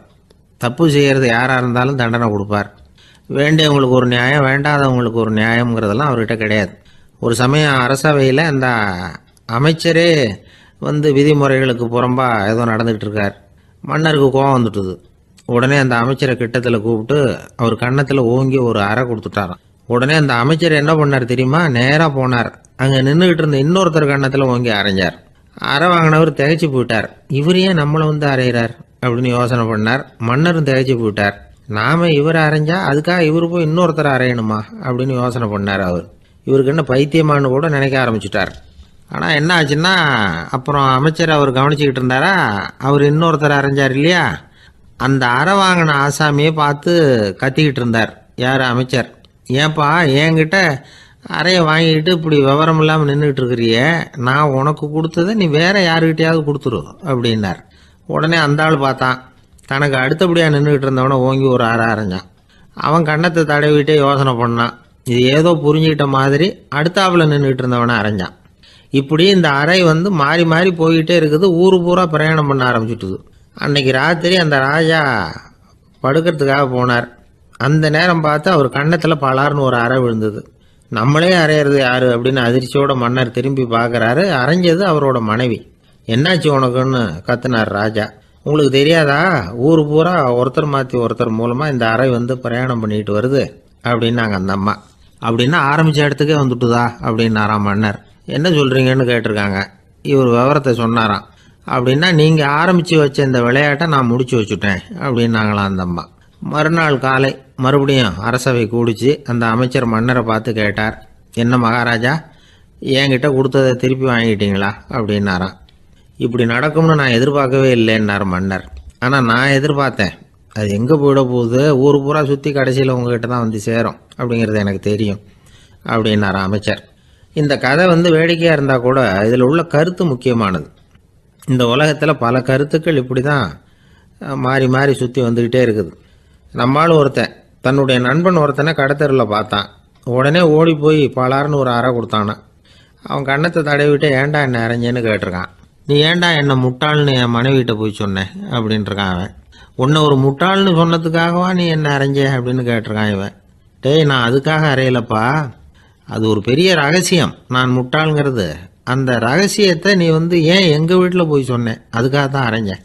தப்பு செய்கிறது யாராக இருந்தாலும் தண்டனை கொடுப்பார். வேண்டியவங்களுக்கு ஒரு நியாயம், வேண்டாதவங்களுக்கு ஒரு நியாயங்கிறதெல்லாம் அவர்கிட்ட கிடையாது. ஒரு சமயம் அரசவையில் அந்த அமைச்சரே விதிமுறைகளுக்கு புறம்பா ஏதோ நடந்துகிட்டு இருக்கார். மன்னருக்கு கோபம் வந்துட்டுது. உடனே அந்த அமைச்சரை கிட்டத்தில் கூப்பிட்டு அவர் கன்னத்தில் ஓங்கி ஒரு அறை கொடுத்துட்டாராம். உடனே அந்த அமைச்சர் என்ன பண்ணார் தெரியுமா? நேராக போனார். அங்கே நின்றுக்கிட்டு இருந்த இன்னொருத்தர் கன்னத்தில் ஓங்கி அரைஞ்சார். அறை வாங்கினவர் திகைச்சு போயிட்டார். இவர் ஏன் நம்மளை வந்து அரைகிறார் அப்படின்னு யோசனை பண்ணார். மன்னரும் திகைச்சு போயிட்டார். நாம இவரை அரைஞ்சா அதுக்காக இவர் போய் இன்னொருத்தரை அரையணுமா அப்படின்னு யோசனை பண்ணார். இவருக்கு என்ன பைத்தியமானு கூட நினைக்க ஆரம்பிச்சுட்டார். ஆனால் என்ன ஆச்சுன்னா, அப்புறம் அமைச்சர் அவர் கவனிச்சுக்கிட்டு இருந்தாரா, அவர் இன்னொருத்தர் அரைஞ்சார் இல்லையா, அந்த அறை வாங்கின ஆசாமியை பார்த்து கத்திக்கிட்டு இருந்தார். யார்? அமைச்சர். ஏன்பா என்கிட்ட அறையை வாங்கிக்கிட்டு இப்படி விவரம் இல்லாமல் நின்றுக்கிட்டு இருக்கிறிய, நான் உனக்கு கொடுத்ததை நீ வேற யாருக்கிட்டையாவது கொடுத்துரு அப்படின்னார். உடனே அந்த ஆள் பார்த்தான். தனக்கு அடுத்தபடியாக நின்றுக்கிட்டு இருந்தவனை ஓங்கி ஒரு அறை அரைஞ்சான். அவன் கன்னத்தை தடவிட்டே யோசனை பண்ணான். இது ஏதோ புரிஞ்சுக்கிட்ட மாதிரி அடுத்தாப்புல நின்றுக்கிட்டு இருந்தவனை அரைஞ்சான். இப்படி இந்த அறை வந்து மாறி மாறி போய்கிட்டே இருக்குது. ஊரு பூரா பிரயாணம் பண்ண ஆரம்பிச்சுட்டுது. அன்னைக்கு ராத்திரி அந்த ராஜா படுக்கிறதுக்காக போனார். அந்த நேரம் பார்த்து அவர் கன்னத்தில் பலார்னு ஒரு அறை விழுந்தது. நம்மளே அரையிறது யாரு அப்படின்னு அதிர்ச்சியோட மன்னர் திரும்பி பார்க்குறாரு. அரைஞ்சது அவரோட மனைவி. என்னாச்சு உனக்குன்னு கத்துனார் ராஜா. உங்களுக்கு தெரியாதா, ஊர் பூரா ஒருத்தர் மாற்றி ஒருத்தர் மூலமாக இந்த அறை வந்து பிரயாணம் பண்ணிட்டு வருது அப்படின்னாங்க அந்த அம்மா. அப்படின்னா ஆரம்பித்த இடத்துக்கே வந்துட்டுதா அப்படின்னாராம் மன்னர். என்ன சொல்கிறீங்கன்னு கேட்டிருக்காங்க. இவர் விவரத்தை சொன்னாராம். அப்படின்னா நீங்கள் ஆரம்பித்து வச்ச இந்த விளையாட்டை நான் முடிச்சு வச்சுட்டேன் அப்படின்னாங்களாம் அந்த அம்மா. மறுநாள் காலை மறுபடியும் அரசவை கூடிச்சு. அந்த அமைச்சர் மன்னரை பார்த்து கேட்டார், என்ன மகாராஜா, என்கிட்ட கொடுத்ததை திருப்பி வாங்கிட்டீங்களா அப்படின்னாராம். இப்படி நடக்கும்னு நான் எதிர்பார்க்கவே இல்லைன்னார் மன்னர். ஆனால் நான் எதிர்பார்த்தேன். அது எங்கே போயிட போகுது, ஊர் பூரா சுற்றி கடைசியில் உங்ககிட்ட தான் வந்து சேரும் அப்படிங்கிறது எனக்கு தெரியும் அப்படின்னார் அமைச்சர். இந்த கதை வந்து வேடிக்கையாக இருந்தால் கூட இதில் உள்ள கருத்து முக்கியமானது. இந்த உலகத்தில் பல கருத்துக்கள் இப்படி தான் மாறி மாறி சுற்றி வந்துக்கிட்டே இருக்குது. நம்மால் ஒருத்தன் தன்னுடைய நண்பன் ஒருத்தனை கடத்தரில் பார்த்தான். உடனே ஓடி போய் பலார்னு ஒரு அறை கொடுத்தானான். அவன் கன்னத்தை தடவிட்டு ஏன்டா என்ன அரைஞ்சேன்னு கேட்டிருக்கான். நீ ஏன்டா என்னை முட்டாள்னு என் மனைவிட்ட போய் சொன்னேன் அப்படின்ட்டுருக்கான் அவன். உன்னை ஒரு முட்டாள்னு சொன்னதுக்காகவா நீ என்ன அரைஞ்ச அப்படின்னு கேட்டிருக்கான் இவன். டேய், நான் அதுக்காக அறையலப்பா, அது ஒரு பெரிய ரகசியம். நான் முட்டாளுங்கிறது அந்த ரகசியத்தை நீ வந்து ஏன் எங்கள் வீட்டில் போய் சொன்னேன், அதுக்காக தான் அரைஞ்சேன்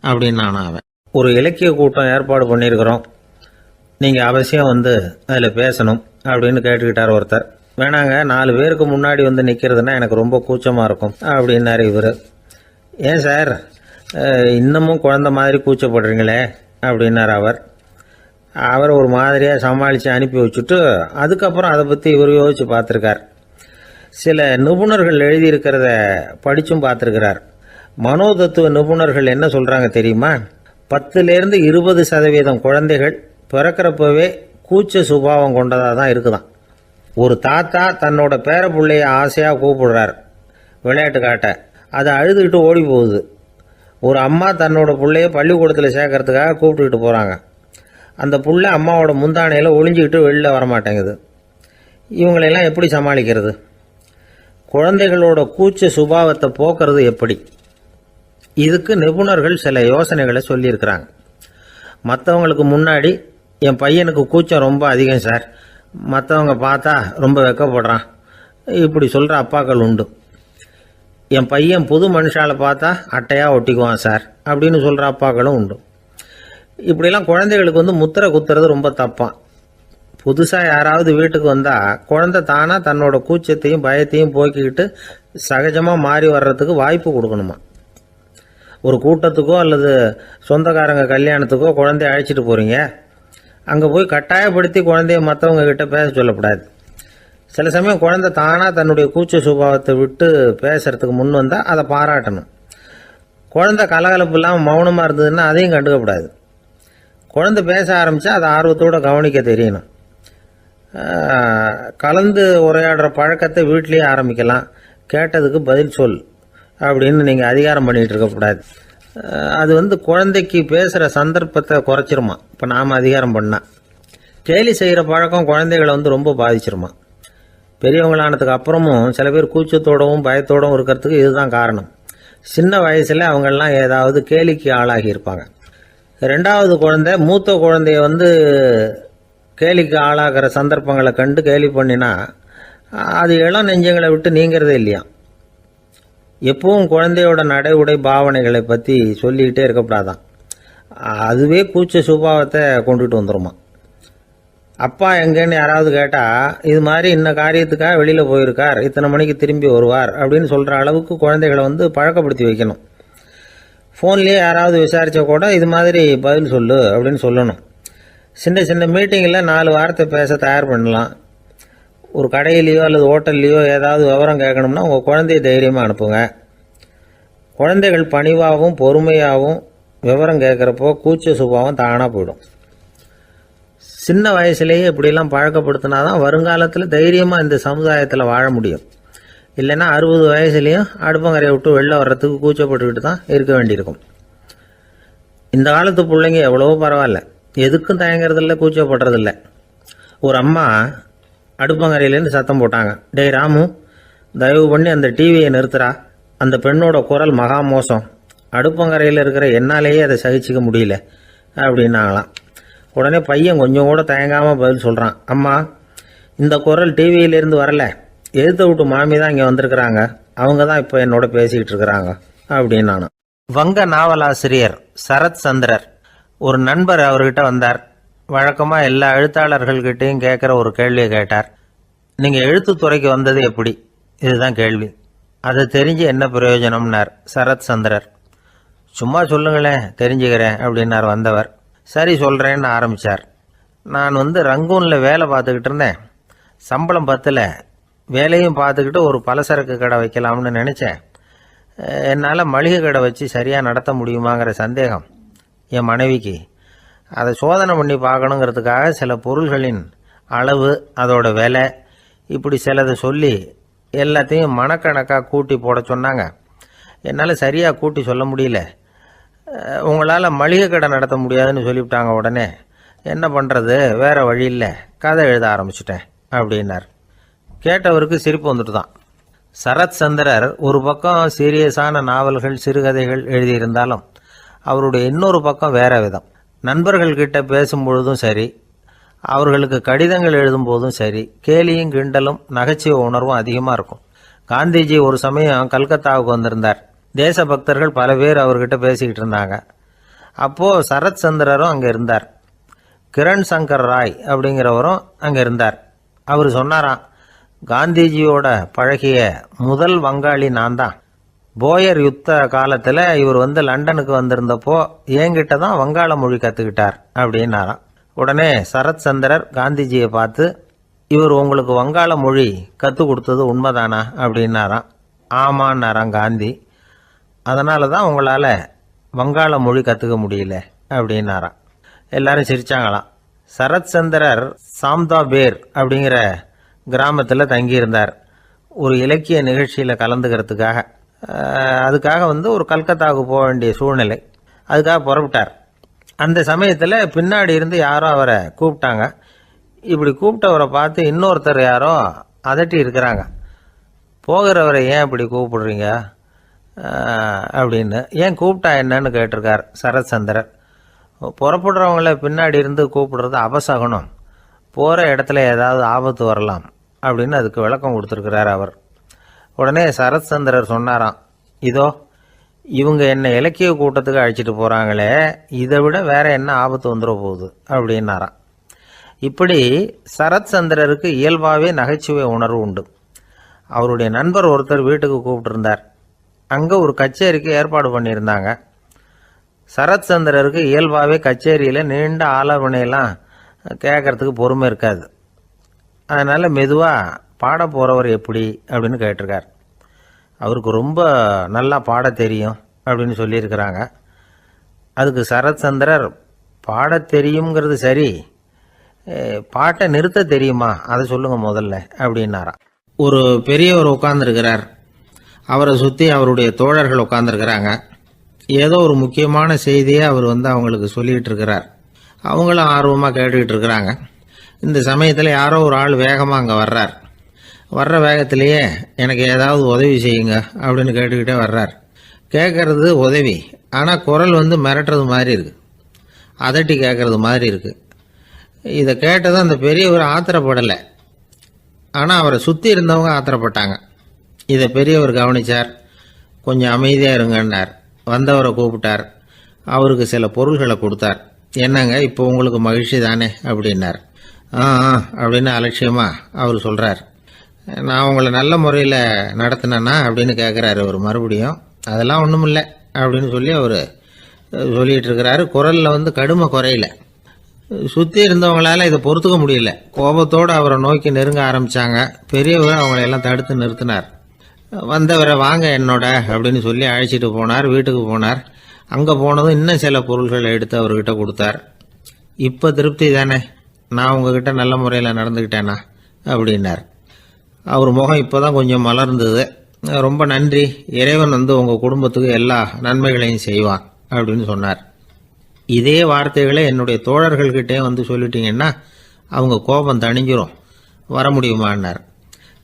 அப்படின்னு நான் அவன். ஒரு இலக்கிய கூட்டம் ஏற்பாடு பண்ணியிருக்கிறோம், நீங்கள் அவசியம் வந்து அதில் பேசணும் அப்படின்னு கேட்டுக்கிட்டார் ஒருத்தர். வேணாங்க, 4 பேருக்கு முன்னாடி வந்து நிற்கிறதுனா எனக்கு ரொம்ப கூச்சமாக இருக்கும் அப்படின்னாரு இவர். ஏன் சார் இன்னமும் குழந்த மாதிரி கூச்சப்படுறீங்களே அப்படின்னார் அவர் ஒரு மாதிரியாக சமாளித்து அனுப்பி வச்சுட்டு அதுக்கப்புறம் அதை பற்றி இவர் யோசித்து பார்த்துருக்கார். சில நிபுணர்கள் எழுதியிருக்கிறத படித்தும் பார்த்துருக்கிறார். மனோதத்துவ நிபுணர்கள் என்ன சொல்கிறாங்க தெரியுமா? 10லேருந்து 20% குழந்தைகள் பிறக்கிறப்பவே கூச்ச சுபாவம் கொண்டதாக தான் இருக்குதான். ஒரு தாத்தா தன்னோட பேர பிள்ளைய ஆசையாக கூப்பிடுறார் விளையாட்டு காட்ட, அதை அழுதுகிட்டு ஓடி போகுது. ஒரு அம்மா தன்னோட பிள்ளைய பள்ளிக்கூடத்தில் சேர்க்கறதுக்காக கூப்பிட்டுக்கிட்டு போகிறாங்க. அந்த புள்ள அம்மாவோட முந்தானையில் ஒளிஞ்சிக்கிட்டு வெளில வரமாட்டேங்குது. இவங்களெல்லாம் எப்படி சமாளிக்கிறது? குழந்தைகளோட கூச்ச சுபாவத்தை போக்குறது எப்படி? இதுக்கு நிபுணர்கள் சில யோசனைகளை சொல்லியிருக்கிறாங்க. மற்றவங்களுக்கு முன்னாடி என் பையனுக்கு கூச்சம் ரொம்ப அதிகம் சார், மற்றவங்க பார்த்தா ரொம்ப வெக்கப்படுறான், இப்படி சொல்கிற அப்பாக்கள் உண்டு. என் பையன் புது மனுஷால பார்த்தா அட்டையாக ஒட்டிக்குவான் சார் அப்படின்னு சொல்கிற அப்பாக்களும் உண்டு. இப்படிலாம் குழந்தைகளுக்கு வந்து முத்திரை குத்துறது ரொம்ப தப்பான். புதுசாக யாராவது வீட்டுக்கு வந்தால் குழந்தை தானாக தன்னோட கூச்சத்தையும் பயத்தையும் போக்கிக்கிட்டு சகஜமாக மாறி வர்றதுக்கு வாய்ப்பு கொடுக்கணுமா. ஒரு கூட்டத்துக்கோ அல்லது சொந்தக்காரங்க கல்யாணத்துக்கோ குழந்தைய அழைச்சிட்டு போகிறீங்க, அங்கே போய் கட்டாயப்படுத்தி குழந்தைய மற்றவங்க கிட்ட பேச சொல்லக்கூடாது. சில சமயம் குழந்தை தானாக தன்னுடைய கூச்ச சுபாவத்தை விட்டு பேசுறதுக்கு முன் வந்தால் அதை பாராட்டணும். குழந்தை கலகலப்பு இல்லாமல் மௌனமாக இருந்ததுன்னா அதையும் கண்டுக்கக்கூடாது. குழந்தை பேச ஆரம்பித்தா அதை ஆர்வத்தோடு கவனிக்க தெரியணும். கலந்து உரையாடுற பழக்கத்தை வீட்லேயே ஆரம்பிக்கலாம். கேட்டதுக்கு பதில் சொல் அப்படின்னு நீங்கள் அதிகாரம் பண்ணிகிட்டு இருக்கக்கூடாது. அது வந்து குழந்தைக்கு பேசுகிற சந்தர்ப்பத்தை குறைச்சிருமா. இப்போ நாம் அதிகாரம் பண்ணால் கேலி செய்கிற பழக்கம் குழந்தைகளை வந்து ரொம்ப பாதிச்சிருமா. பெரியவங்களானதுக்கு அப்புறமும் சில பேர் கூச்சத்தோடவும் பயத்தோடவும் இருக்கிறதுக்கு இதுதான் காரணம். சின்ன வயசில் அவங்கெல்லாம் ஏதாவது கேலிக்கு ஆளாகி இருப்பாங்க. 2வது குழந்தை மூத்த குழந்தைய வந்து கேலிக்கு ஆளாகிற சந்தர்ப்பங்களை கண்டு கேலி பண்ணினா அது இளம் நெஞ்சங்களை விட்டு நீங்கிறதே இல்லையா. எப்பவும் குழந்தையோட நடை உடை பாவனைகளை பற்றி சொல்லிக்கிட்டே இருக்கக்கூடாதான். அதுவே கூச்ச சுபாவத்தை கொண்டுட்டு வந்துருமா. அப்பா எங்கேன்னு யாராவது கேட்டால் இது மாதிரி இன்ன காரியத்துக்காக வெளியில் போயிருக்கார், இத்தனை மணிக்கு திரும்பி வருவார் அப்படின்னு சொல்கிற அளவுக்கு குழந்தைகளை பழக்கப்படுத்தி வைக்கணும். ஃபோன்லேயே யாராவது விசாரித்தா கூட இது மாதிரி பதில் சொல்லு அப்படின்னு சொல்லணும். சின்ன சின்ன மீட்டிங்கில் 4 வாரத்தை பேச தயார் பண்ணலாம். ஒரு கடையிலையோ அல்லது ஹோட்டல்லையோ ஏதாவது விவரம் கேட்கணும்னா உங்கள் குழந்தைய தைரியமாக அனுப்புங்க. குழந்தைகள் பணிவாகவும் பொறுமையாகவும் விவரம் கேட்குறப்போ கூச்ச சுபாவம் தானாக போயிடும். சின்ன வயசுலேயே இப்படிலாம் பழக்கப்படுத்தினா தான் வருங்காலத்தில் தைரியமாக இந்த சமுதாயத்தில் வாழ முடியும். இல்லைன்னா 60 வயசுலேயும் அடுப்பங்கரையை விட்டு வெளில வர்றதுக்கு கூச்சப்பட்டுக்கிட்டு தான் இருக்க வேண்டியிருக்கும். இந்த காலத்து பிள்ளைங்க எவ்வளவோ பரவாயில்ல, எதுக்கும் தயங்குறதில்ல, கூச்சப்படுறதில்ல. ஒரு அம்மா அடுப்பங்கரையிலேருந்து சத்தம் போட்டாங்க, டேய் ராமு, தயவு பண்ணி அந்த டிவியை நிறுத்துறா, அந்த பெண்ணோட குரல் மகா மோசம், அடுப்பங்கரையில் இருக்கிற என்னாலேயே அதை சகிச்சிக்க முடியல அப்படின்னாங்களாம். உடனே பையன் கொஞ்சம் கூட தயங்காமல் பதில் சொல்கிறான், அம்மா இந்த குரல் டிவியிலேருந்து வரல, எழுத்த விட்டு மாமி தான் இங்கே வந்திருக்கிறாங்க, அவங்க தான் இப்போ என்னோட பேசிக்கிட்டு இருக்கிறாங்க அப்படின்னு. நான் வங்க நாவலாசிரியர் சரத் சந்திரர் ஒரு நண்பர் அவர்கிட்ட வந்தார். வழக்கமாக எல்லா எழுத்தாளர்கள்கிட்டையும் கேட்குற ஒரு கேள்வியை கேட்டார். நீங்கள் எழுத்துத்துறைக்கு வந்தது எப்படி? இதுதான் கேள்வி. அதை தெரிஞ்சு என்ன பிரயோஜனம்னார் சரத் சந்திரர். சும்மா சொல்லுங்களேன், தெரிஞ்சுக்கிறேன் அப்படின்னார் வந்தவர். சரி சொல்கிறேன்னு ஆரம்பித்தார். நான் ரங்கூனில் வேலை பார்த்துக்கிட்டு இருந்தேன். சம்பளம் பத்தல, வேலையும் பார்த்துக்கிட்டு ஒரு பலசரக்கு கடை வைக்கலாம்னு நினச்சேன். என்னால் மளிகை கடை வச்சு சரியாக நடத்த முடியுமாங்கிற சந்தேகம் என் மனைவிக்கு. அதை சோதனை பண்ணி பார்க்கணுங்கிறதுக்காக சில பொருள்களின் அளவு, அதோட விலை, இப்படி சிலதை சொல்லி எல்லாத்தையும் மனக்கணக்காக கூட்டி போட சொன்னாங்க. என்னால் சரியாக கூட்டி சொல்ல முடியல. உங்களால் மளிகை கடை நடத்த முடியாதுன்னு சொல்லிவிட்டாங்க. உடனே என்ன பண்ணுறது, வேறு வழி இல்லை, கதை எழுத ஆரம்பிச்சிட்டேன் அப்படின்னார். கேட்டவருக்கு சிரிப்பு வந்துட்டு தான். சரத் சந்திரர் ஒரு பக்கம் சீரியஸான நாவல்கள், சிறுகதைகள் எழுதியிருந்தாலும் அவருடைய இன்னொரு பக்கம் வேற விதம். நண்பர்கள்கிட்ட பேசும்பொழுதும் சரி, அவர்களுக்கு கடிதங்கள் எழுதும் போதும் சரி, கேலியும் கிண்டலும் நகைச்சுவை உணர்வும் அதிகமாக இருக்கும். காந்திஜி ஒரு சமயம் கல்கத்தாவுக்கு வந்திருந்தார். தேசபக்தர்கள் பல பேர் அவர்கிட்ட பேசிக்கிட்டு இருந்தாங்க. அப்போது சரத் சந்திரரும் அங்கே இருந்தார். கிரண் சங்கர் ராய் அப்படிங்கிறவரும் அங்கே இருந்தார். அவர் சொன்னாராம், காந்திஜியோட பழகிய முதல் வங்காளி நான் தான். போயர் யுத்த காலத்தில் இவர் லண்டனுக்கு வந்திருந்தப்போ என்கிட்ட தான் வங்காள மொழி கற்றுக்கிட்டார் அப்படின்னாராம். உடனே சரத் சந்திரர் காந்திஜியை பார்த்து, இவர் உங்களுக்கு வங்காள மொழி கற்றுக் கொடுத்தது உண்மைதானா அப்படின்னாராம். ஆமான்னாராம் காந்தி. அதனால தான் உங்களால் வங்காள மொழி கற்றுக்க முடியல அப்படின்னாராம். எல்லாரும் சிரிச்சாங்களாம். சரத் சந்திரர் சாம்தாபேர் அப்படிங்கிற கிராமத்தில் தங்கியிருந்தார். ஒரு இலக்கிய நிகழ்ச்சியில் கலந்துக்கிறதுக்காக. அதுக்காக ஒரு கல்கத்தாவுக்கு போக வேண்டிய சூழ்நிலை. அதுக்காக புறப்பட்டார். அந்த சமயத்தில் பின்னாடி இருந்து யாரோ அவரை கூப்பிட்டாங்க. இப்படி கூப்பிட்டவரை பார்த்து இன்னொருத்தர் யாரோ அதட்டி இருக்கிறாங்க. போகிறவரை ஏன் இப்படி கூப்பிடுறீங்க அப்படின்னு. ஏன் கூப்பிட்டா என்னன்னு கேட்டிருக்கார் சரத் சந்திரர். புறப்படுறவங்கள பின்னாடி இருந்து கூப்பிடுறது அபசகுனம், போகிற இடத்துல ஏதாவது ஆபத்து வரலாம் அப்படின்னு அதுக்கு விளக்கம் கொடுத்துருக்கிறார் அவர். உடனே சரத் சந்திரர் சொன்னாராம், இதோ இவங்க என்னை இலக்கிய கூட்டத்துக்கு அழைச்சிட்டு போகிறாங்களே, இதை விட வேற என்ன ஆபத்து வந்துட போகுது அப்படின்னாராம். இப்படி சரத் சந்திரருக்கு இயல்பாகவே நகைச்சுவை உணர்வு உண்டு. அவருடைய நண்பர் ஒருத்தர் வீட்டுக்கு கூப்பிட்டுருந்தார். அங்கே ஒரு கச்சேரிக்கு ஏற்பாடு பண்ணியிருந்தாங்க. சரத் சந்திரருக்கு இயல்பாகவே கச்சேரியில் நீண்ட ஆலோசனையெல்லாம் கேட்கறதுக்கு பொறுமை இருக்காது. அதனால் மெதுவாக பாட போகிறவர் எப்படி அப்படின்னு கேட்டிருக்கார். அவருக்கு ரொம்ப நல்லா பாட தெரியும் அப்படின்னு சொல்லியிருக்கிறாங்க. அதுக்கு சரத் சந்திரர், பாட தெரியுங்கிறது சரி, பாட்டை நிறுத்த தெரியுமா, அதை சொல்லுங்கள் முதல்ல அப்படின்னாராம். ஒரு பெரியவர் உட்கார்ந்துருக்கிறார். அவரை சுற்றி அவருடைய தோழர்கள் உட்காந்துருக்கிறாங்க. ஏதோ ஒரு முக்கியமான செய்தியை அவர் அவங்களுக்கு சொல்லிகிட்டு இருக்கிறார். அவங்களும் ஆர்வமாக கேட்டுக்கிட்டு இருக்கிறாங்க. இந்த சமயத்தில் யாரோ ஒரு ஆள் வேகமாக அங்கே வர்றார். வர்ற வேகத்திலேயே எனக்கு ஏதாவது உதவி செய்யுங்க அப்படின்னு கேட்டுக்கிட்டே வர்றார். கேட்கறது உதவி, ஆனால் குரல் மிரட்டுறது மாதிரி இருக்குது, அதட்டி கேட்கறது மாதிரி இருக்குது. இதை கேட்டதும் அந்த பெரியவர் ஆத்திரப்படலை, ஆனால் அவரை சுற்றி இருந்தவங்க ஆத்திரப்பட்டாங்க. இதை பெரியவர் கவனித்தார். கொஞ்சம் அமைதியாக இருங்கன்னார். வந்தவரை கூப்பிட்டார். அவருக்கு சில பொருள்களை கொடுத்தார். என்னங்க இப்போ உங்களுக்கு மகிழ்ச்சி தானே அப்படின்னார். ஆ அப்படின்னு அலட்சியமாக அவர் சொல்கிறார். நான் உங்களை நல்ல முறையில் நடத்தினேன்னா அப்படின்னு கேட்குறாரு அவர் மறுபடியும். அதெல்லாம் ஒன்றும் இல்லை அப்படின்னு சொல்லி அவர் சொல்லிகிட்டு இருக்கிறாரு. குரலில் கடுமை குறையில. சுற்றி இருந்தவங்களால இதை பொறுத்துக்க முடியல. கோபத்தோடு அவரை நோக்கி நெருங்க ஆரம்பித்தாங்க. பெரியவர் அவங்களையெல்லாம் தடுத்து நிறுத்தினார். வந்தவரை வாங்க என்னோட அப்படின்னு சொல்லி அழைச்சிட்டு போனார். வீட்டுக்கு போனார். அங்கே போனதும் இன்னும் சில பொருள்களை எடுத்து அவர்கிட்ட கொடுத்தார். இப்போ திருப்தி தானே, நான் உங்ககிட்ட நல்ல முறையில் நடந்துக்கிட்டேனா அப்படின்னார். அவர் முகம் இப்போ தான் கொஞ்சம் மலர்ந்தது. ரொம்ப நன்றி, இறைவன் உங்கள் குடும்பத்துக்கு எல்லா நன்மைகளையும் செய்வான் அப்படின்னு சொன்னார். இதே வார்த்தைகளை என்னுடைய தோழர்கள்கிட்டே சொல்லிட்டீங்கன்னா அவங்க கோபம் தணிஞ்சிரும், வர முடியுமான்னார்.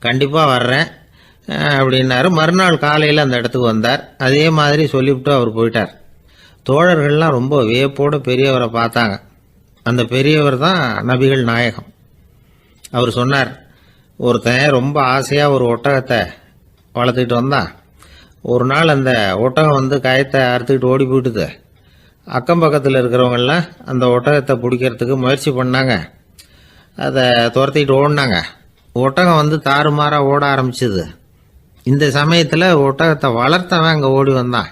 கண்டிப்பாக வர்றேன் அப்படின்னாரு. மறுநாள் காலையில் அந்த இடத்துக்கு வந்தார். அதே மாதிரி சொல்லிவிட்டு அவர் போயிட்டார். தோழர்கள்லாம் ரொம்ப வியப்போடு பெரியவரை பார்த்தாங்க. அந்த பெரியவர் தான் நபிகள் நாயகம். அவர் சொன்னார், ஒருத்தன் ரொம்ப ஆசையாக ஒரு ஒட்டகத்தை வளர்த்துக்கிட்டு வந்தான். ஒரு நாள் அந்த ஒட்டகம் கயத்தை அறுத்துக்கிட்டு ஓடி போயிட்டுது. அக்கம் பக்கத்தில் இருக்கிறவங்கெல்லாம் அந்த ஒட்டகத்தை பிடிக்கிறதுக்கு முயற்சி பண்ணாங்க. அதை துரத்திக்கிட்டு ஓடினாங்க. ஒட்டகம் தாறுமாறாக ஓட ஆரம்பிச்சுது. இந்த சமயத்தில் ஒட்டகத்தை வளர்த்தவன் அங்கே ஓடி வந்தான்.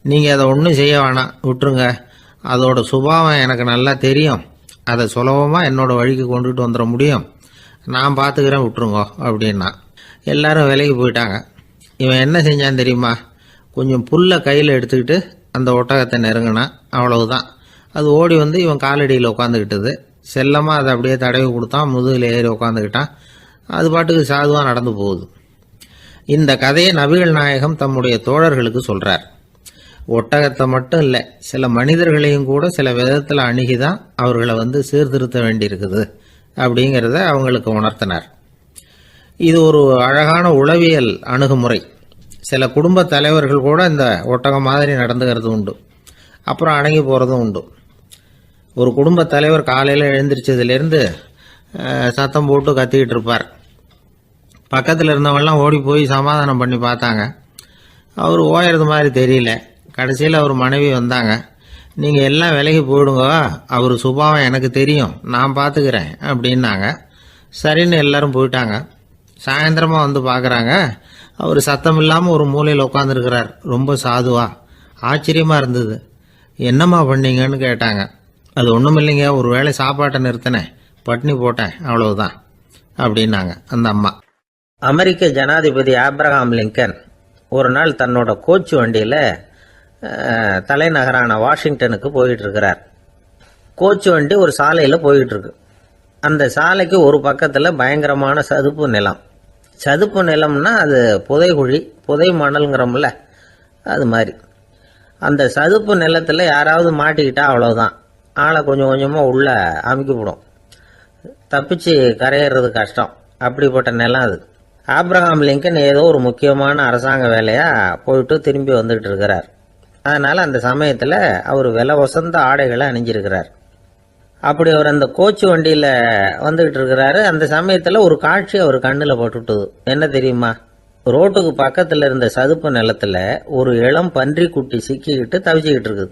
நீங்கள் அதை ஒன்றும் செய்ய வேணாம், விட்டுருங்க. அதோட சுபாவம் எனக்கு நல்லா தெரியும். அதை சுலபமாக என்னோட வழிக்கு கொண்டுட்டு வந்துட முடியும். நான் பார்த்துக்கிறேன், விட்டுருங்க அப்படின்னா. எல்லாரும் விலைக்கு போயிட்டாங்க. இவன் என்ன செஞ்சான் தெரியுமா? கொஞ்சம் புல்லை கையில் எடுத்துக்கிட்டு அந்த ஒட்டகத்தை நெருங்கினான். அவ்வளவுதான். அது ஓடி இவன் காலடியில் உட்காந்துக்கிட்டது. செல்லமாக அதை அப்படியே தடவி கொடுத்தான். முதுகில் ஏறி உட்காந்துக்கிட்டான். அது பாட்டுக்கு சாதுவாக நடந்து போகுது. இந்த கதையை நபிகள் நாயகம் தம்முடைய தோழர்களுக்கு சொல்கிறார். ஒட்டகத்தை மட்டும் இல்லை, சில மனிதர்களையும் கூட சில விதத்தில் அணுகி தான் அவர்களை சீர்திருத்த வேண்டியிருக்குது அப்படிங்கிறத அவங்களுக்கு உணர்த்தினார். இது ஒரு அழகான உளவியல் அணுகுமுறை. சில குடும்ப தலைவர்கள் கூட இந்த ஒட்டகம் மாதிரி நடந்துக்கிறது உண்டு. அப்புறம் அடங்கி போகிறதும் உண்டு. ஒரு குடும்ப தலைவர் காலையில் எழுந்திரிச்சதுலேருந்து சத்தம் போட்டு கத்திக்கிட்டு இருப்பார். பக்கத்தில் இருந்தவங்கெல்லாம் ஓடி போய் சமாதானம் பண்ணி பார்த்தாங்க. அவர் ஓயறது மாதிரி தெரியல. கடைசியில் அவர் மனைவி வந்தாங்க. நீங்கள் எல்லாம் விலகி போயிடுங்க, அவர் சுபாவம் எனக்கு தெரியும், நான் பார்த்துக்கிறேன் அப்படின்னாங்க. சரின்னு எல்லாரும் போயிட்டாங்க. சாயந்தரமாக பார்க்குறாங்க, அவர் சத்தம் இல்லாமல் ஒரு மூலையில் உட்காந்துருக்கிறார். ரொம்ப சாதுவா. ஆச்சரியமாக இருந்தது. என்னம்மா பண்ணீங்கன்னு கேட்டாங்க. அது ஒன்றும் இல்லைங்க, ஒரு வேளை சாப்பாட்டை நிறுத்தினேன், பட்னி போட்டேன், அவ்வளவுதான் அப்படின்னாங்க அந்த அம்மா. அமெரிக்க ஜனாதிபதி ஆப்ரஹாம் லிங்கன் ஒரு நாள் தன்னோட கோச்சு வண்டியில் தலைநகரான வாஷிங்டனுக்கு போயிட்டு இருக்கிறார். கோச்சு வண்டி ஒரு சாலையில் போயிட்டு இருக்கு. அந்த சாலைக்கு ஒரு பக்கத்தில் பயங்கரமான சதுப்பு நிலம். சதுப்பு நிலம்னா அது புதைகுழி, புதை மணல்ங்கிறோம்ல, அது மாதிரி. அந்த சதுப்பு நிலத்தில் யாராவது மாட்டிக்கிட்டா அவ்வளோதான், ஆளை கொஞ்சம் கொஞ்சமாக உள்ள அமுக்கிவிடும். தப்பிச்சு கரையிறது கஷ்டம். அப்படிப்பட்ட நிலம் அது. ஆப்ரஹாம் லிங்கன் ஏதோ ஒரு முக்கியமான அரசாங்க வேலையாக போயிட்டு திரும்பி வந்துகிட்டு இருக்கிறார். அதனால் அந்த சமயத்தில் அவர் விலை வசந்த ஆடைகளை அணிஞ்சிருக்கிறார். அப்படி அவர் அந்த கோச்சு வண்டியில் வந்துகிட்டு இருக்கிறாரு. அந்த சமயத்தில் ஒரு காட்சி அவர் கண்ணில் பட்டுட்டுது. என்ன தெரியுமா? ரோட்டுக்கு பக்கத்தில் இருந்த சதுப்பு நிலத்தில் ஒரு இளம் பன்றி குட்டி சிக்கிக்கிட்டு தவிச்சிக்கிட்டு இருக்குது.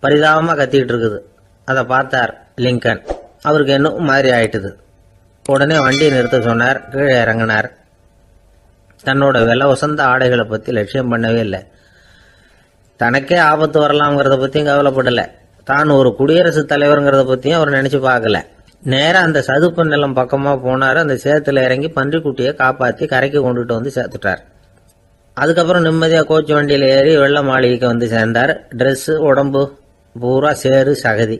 பரிதாபமாக கத்திக்கிட்டு இருக்குது. அதை பார்த்தார் லிங்கன். அவருக்கு இன்னும் மாதிரி ஆயிட்டுது. உடனே வண்டியை நிறுத்த சொன்னார். கீழே இறங்கினார். தன்னோட விலை வசந்த ஆடைகளை பற்றி லட்சியம் பண்ணவே இல்லை. தனக்கே ஆபத்து வரலாம்ங்கிறத பற்றியும் கவலைப்படலை. தான் ஒரு குடியரசுத் தலைவருங்கிறத பற்றியும் அவர் நினச்சி பார்க்கல. நேராக அந்த சதுப்பு நிலம் பக்கமாக போனார். அந்த சேத்துல இறங்கி பன்றிக்குட்டியை காப்பாற்றி கரைக்கு கொண்டுட்டு சேர்த்துட்டார். அதுக்கப்புறம் நிம்மதியாக கோச்சு வண்டியில் ஏறி வெள்ள மாளிகைக்கு சேர்ந்தார். ட்ரெஸ்ஸு, உடம்பு பூரா சேறு சகதி.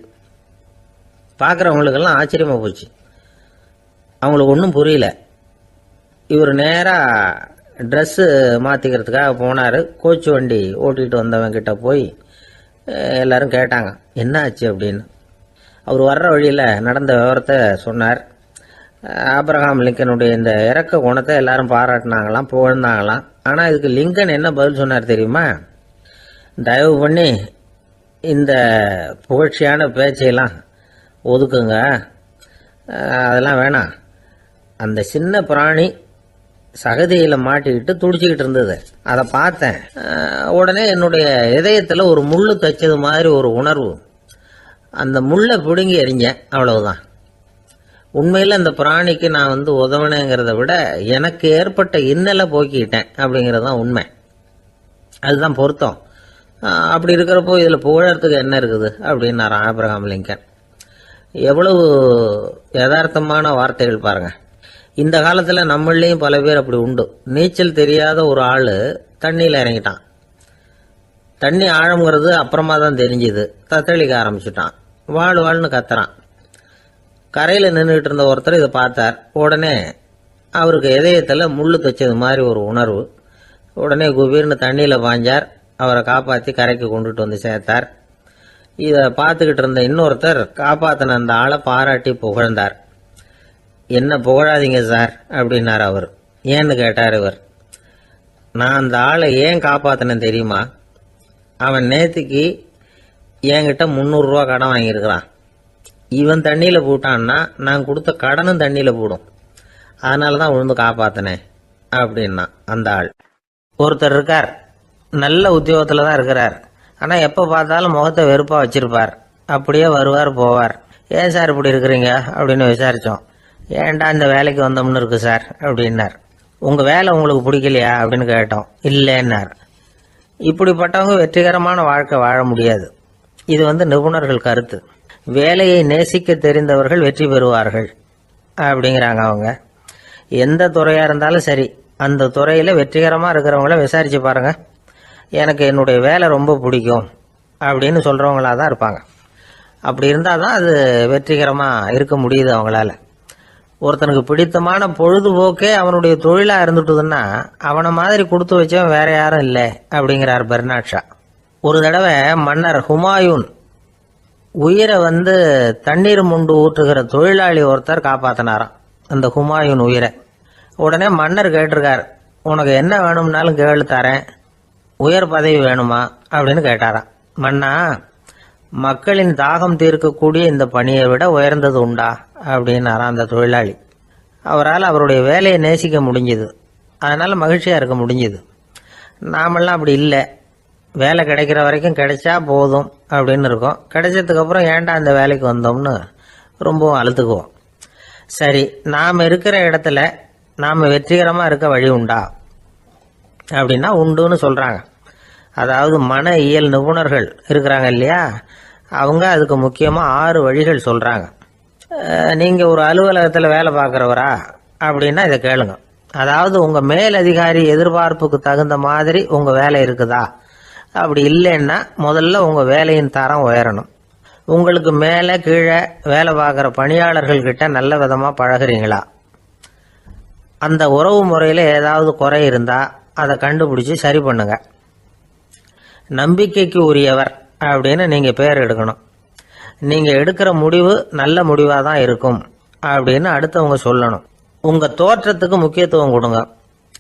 பார்க்குறவங்களுக்கெல்லாம் ஆச்சரியமாக போச்சு. அவங்களுக்கு ஒன்றும் புரியல. இவர் நேராக ட்ரெஸ்ஸு மாற்றிக்கிறதுக்காக போனார். கோச்சு வண்டி ஓட்டிகிட்டு வந்தவங்கிட்ட போய் எல்லாரும் கேட்டாங்க, என்ன ஆச்சு அப்படின்னு. அவர் வர்ற வழியில் நடந்த விவரத்தை சொன்னார். ஆப்ரஹாம் லிங்கனுடைய இந்த இறக்க குணத்தை எல்லாரும் பாராட்டினாங்களாம், புகழ்ந்தாங்களாம். ஆனால் இதுக்கு லிங்கன் என்ன பதில் சொன்னார் தெரியுமா? தயவு பண்ணி இந்த புகழ்ச்சியான பேச்சையெல்லாம் ஒதுக்குங்க, அதெல்லாம் வேணாம். அந்த சின்ன பிராணி சகதியில் மாட்டிக்கிட்டு துடிச்சிக்கிட்டு இருந்தது. அதை பார்த்தேன். உடனே என்னுடைய இதயத்தில் ஒரு முள்ளு தைச்சது மாதிரி ஒரு உணர்வு. அந்த முள்ளை பிடுங்கி எறிஞ்சேன், அவ்வளவுதான். உண்மையில் அந்த பிராணிக்கு நான் உதவினேங்கிறத விட எனக்கு ஏற்பட்ட இன்னலை போக்கிக்கிட்டேன் அப்படிங்கிறது தான் உண்மை. அதுதான் பொருத்தம். அப்படி இருக்கிறப்போ இதில் புகழறதுக்கு என்ன இருக்குது அப்படின்னாரு ஆபிரகாம் லிங்கன். எவ்வளவு யதார்த்தமான வார்த்தைகள் பாருங்க. இந்த காலத்தில் நம்மளையும் பல பேர் அப்படி உண்டு. நீச்சல் தெரியாத ஒரு ஆள் தண்ணியில் இறங்கிட்டான். தண்ணி ஆழம்ங்கிறது அப்புறமா தான் தெரிஞ்சுது. தத்தளிக்க ஆரம்பிச்சுட்டான். வாழ்னு கத்துறான். கரையில் நின்றுட்டு இருந்த ஒருத்தர் இதை பார்த்தார். உடனே அவருக்கு இதயத்தில் முள்ளு தைச்சது மாதிரி ஒரு உணர்வு. உடனே குபீர்னு தண்ணியில் பாஞ்சார். அவரை காப்பாற்றி கரைக்கு கொண்டுட்டு வந்து சேர்த்தார். இதை பார்த்துக்கிட்டு இருந்த இன்னொருத்தர் காப்பாற்றின அந்த ஆளை பாராட்டி புகழ்ந்தார். என்ன புகழாதீங்க சார் அப்படின்னார் அவர். ஏன்னு கேட்டார் இவர். நான் அந்த ஆளை ஏன் காப்பாற்றினேன் தெரியுமா? அவன் நேற்றுக்கு என்கிட்ட 300 ரூபா கடன் வாங்கியிருக்கிறான். இவன் தண்ணியில் போட்டான்னா நான் கொடுத்த கடனும் தண்ணியில் போடும். அதனால தான் விழுந்து காப்பாற்றினேன் அப்படின்னா அந்த ஆள். ஒருத்தர் இருக்கார், நல்ல உத்தியோகத்தில் தான் இருக்கிறார். ஆனால் எப்போ பார்த்தாலும் முகத்தை வெறுப்பாக வச்சிருப்பார். அப்படியே வருவார் போவார். ஏன் சார் இப்படி இருக்கிறீங்க அப்படின்னு விசாரித்தோம். ஏன்டா இந்த வேலைக்கு வந்தோம்னு இருக்கு சார் அப்படின்னார். உங்கள் வேலை உங்களுக்கு பிடிக்கலையா அப்படின்னு கேட்டோம். இல்லைன்னார். இப்படிப்பட்டவங்க வெற்றிகரமான வாழ்க்கை வாழ முடியாது. இது நிபுணர்கள் கருத்து. வேலையை நேசிக்க தெரிந்தவர்கள் வெற்றி பெறுவார்கள் அப்படிங்கிறாங்க அவங்க. எந்த துறையாக இருந்தாலும் சரி, அந்த துறையில் வெற்றிகரமாக இருக்கிறவங்கள விசாரித்து பாருங்கள். எனக்கு என்னுடைய வேலை ரொம்ப பிடிக்கும் அப்படின்னு சொல்கிறவங்களாக தான் இருப்பாங்க. அப்படி இருந்தால் தான் அது வெற்றிகரமாக இருக்க முடியுது அவங்களால. ஒருத்தனுக்கு பிடித்தமான பொழுதுபோக்கே அவனுடைய தொழிலாக இருந்துட்டுதுன்னா அவனை மாதிரி கொடுத்து வச்சவன் வேற யாரும் இல்லை அப்படிங்கிறார் பெர்னாட் ஷா. ஒரு தடவை மன்னர் ஹுமாயூன் உயிரை தண்ணீர் முண்டு ஊற்றுகிற தொழிலாளி ஒருத்தர் காப்பாற்றினாராம் அந்த ஹுமாயூன் உயிரை. உடனே மன்னர் கேட்டிருக்கார், உனக்கு என்ன வேணும்னாலும் கேளு தரேன், உயர் பதவி வேணுமா அப்படின்னு கேட்டாராம். மன்னா, மக்களின் தாகம் தீர்க்கக்கூடிய இந்த பணியை விட உயர்ந்தது உண்டா அப்படின்னாராம் அந்த தொழிலாளி. அவரால் அவருடைய வேலையை நேசிக்க முடிஞ்சுது. அதனால் மகிழ்ச்சியாக இருக்க முடிஞ்சுது. நாமெல்லாம் அப்படி இல்லை. வேலை கிடைக்கிற வரைக்கும் கிடைச்சா போதும் அப்படின்னு இருக்கோம். கிடைச்சதுக்கப்புறம் ஏன்டா அந்த வேலைக்கு வந்தோம்னு ரொம்பவும் அழுத்துக்குவோம். சரி, நாம் இருக்கிற இடத்துல நாம் வெற்றிகரமாக இருக்க வழி உண்டா அப்படின்னா உண்டுன்னு சொல்கிறாங்க. அதாவது மன இயல் நிபுணர்கள் இருக்கிறாங்க இல்லையா, அவங்க அதுக்கு முக்கியமாக 6 வழிகள் சொல்கிறாங்க. நீங்கள் ஒரு அலுவலகத்தில் வேலை பார்க்குறவரா அப்படின்னா இதை கேளுங்க. அதாவது உங்கள் மேலதிகாரி எதிர்பார்ப்புக்கு தகுந்த மாதிரி உங்கள் வேலை இருக்குதா? அப்படி இல்லைன்னா முதல்ல உங்கள் வேலையின் தரம் உயரணும். உங்களுக்கு மேலே கீழே வேலை பார்க்குற பணியாளர்கள்கிட்ட நல்ல விதமாக பழகிறீங்களா? அந்த உறவு முறையில் ஏதாவது குறை இருந்தால் அதை கண்டுபிடிச்சி சரி பண்ணுங்க. நம்பிக்கைக்கு உரியவர் அப்படின்னு நீங்கள் பேர் எடுக்கணும். நீங்கள் எடுக்கிற முடிவு நல்ல முடிவாக தான் இருக்கும் அப்படின்னு அடுத்தவங்க சொல்லணும். உங்கள் தோற்றத்துக்கு முக்கியத்துவம் கொடுங்க.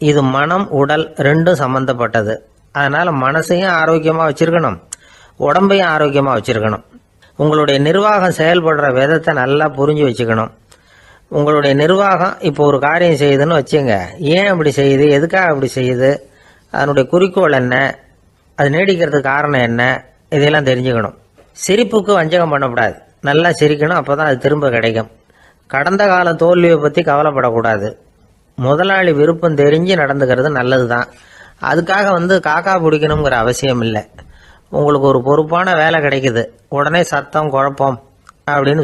இது மனம் உடல் ரெண்டும் சம்பந்தப்பட்டது. அதனால் மனசையும் ஆரோக்கியமாக வச்சுருக்கணும், உடம்பையும் ஆரோக்கியமாக வச்சுருக்கணும். உங்களுடைய நிர்வாகம் செயல்படுற விதத்தை நல்லா புரிஞ்சு வச்சுக்கணும். உங்களுடைய நிர்வாகம் இப்போ ஒரு காரியம் செய்யுதுன்னு வச்சுங்க, ஏன் அப்படி செய்யுது, எதுக்காக அப்படி செய்யுது, அதனுடைய குறிக்கோள் என்ன, அது நீடிக்கிறதுக்கு காரணம் என்ன, இதையெல்லாம் தெரிஞ்சுக்கணும். சிரிப்புக்கு வஞ்சகம் பண்ணக்கூடாது. நல்லா சிரிக்கணும், அப்போ தான் அது திரும்ப கிடைக்கும். கடந்த கால தோல்வியை பற்றி கவலைப்படக்கூடாது. முதலாளி விருப்பம் தெரிஞ்சு நடந்துக்கிறது நல்லது தான். அதுக்காக காக்கா பிடிக்கணுங்கிற அவசியம் இல்லை. உங்களுக்கு ஒரு பொறுப்பான வேலை கிடைக்குது, உடனே சத்தம் குழப்பம் அப்படின்னு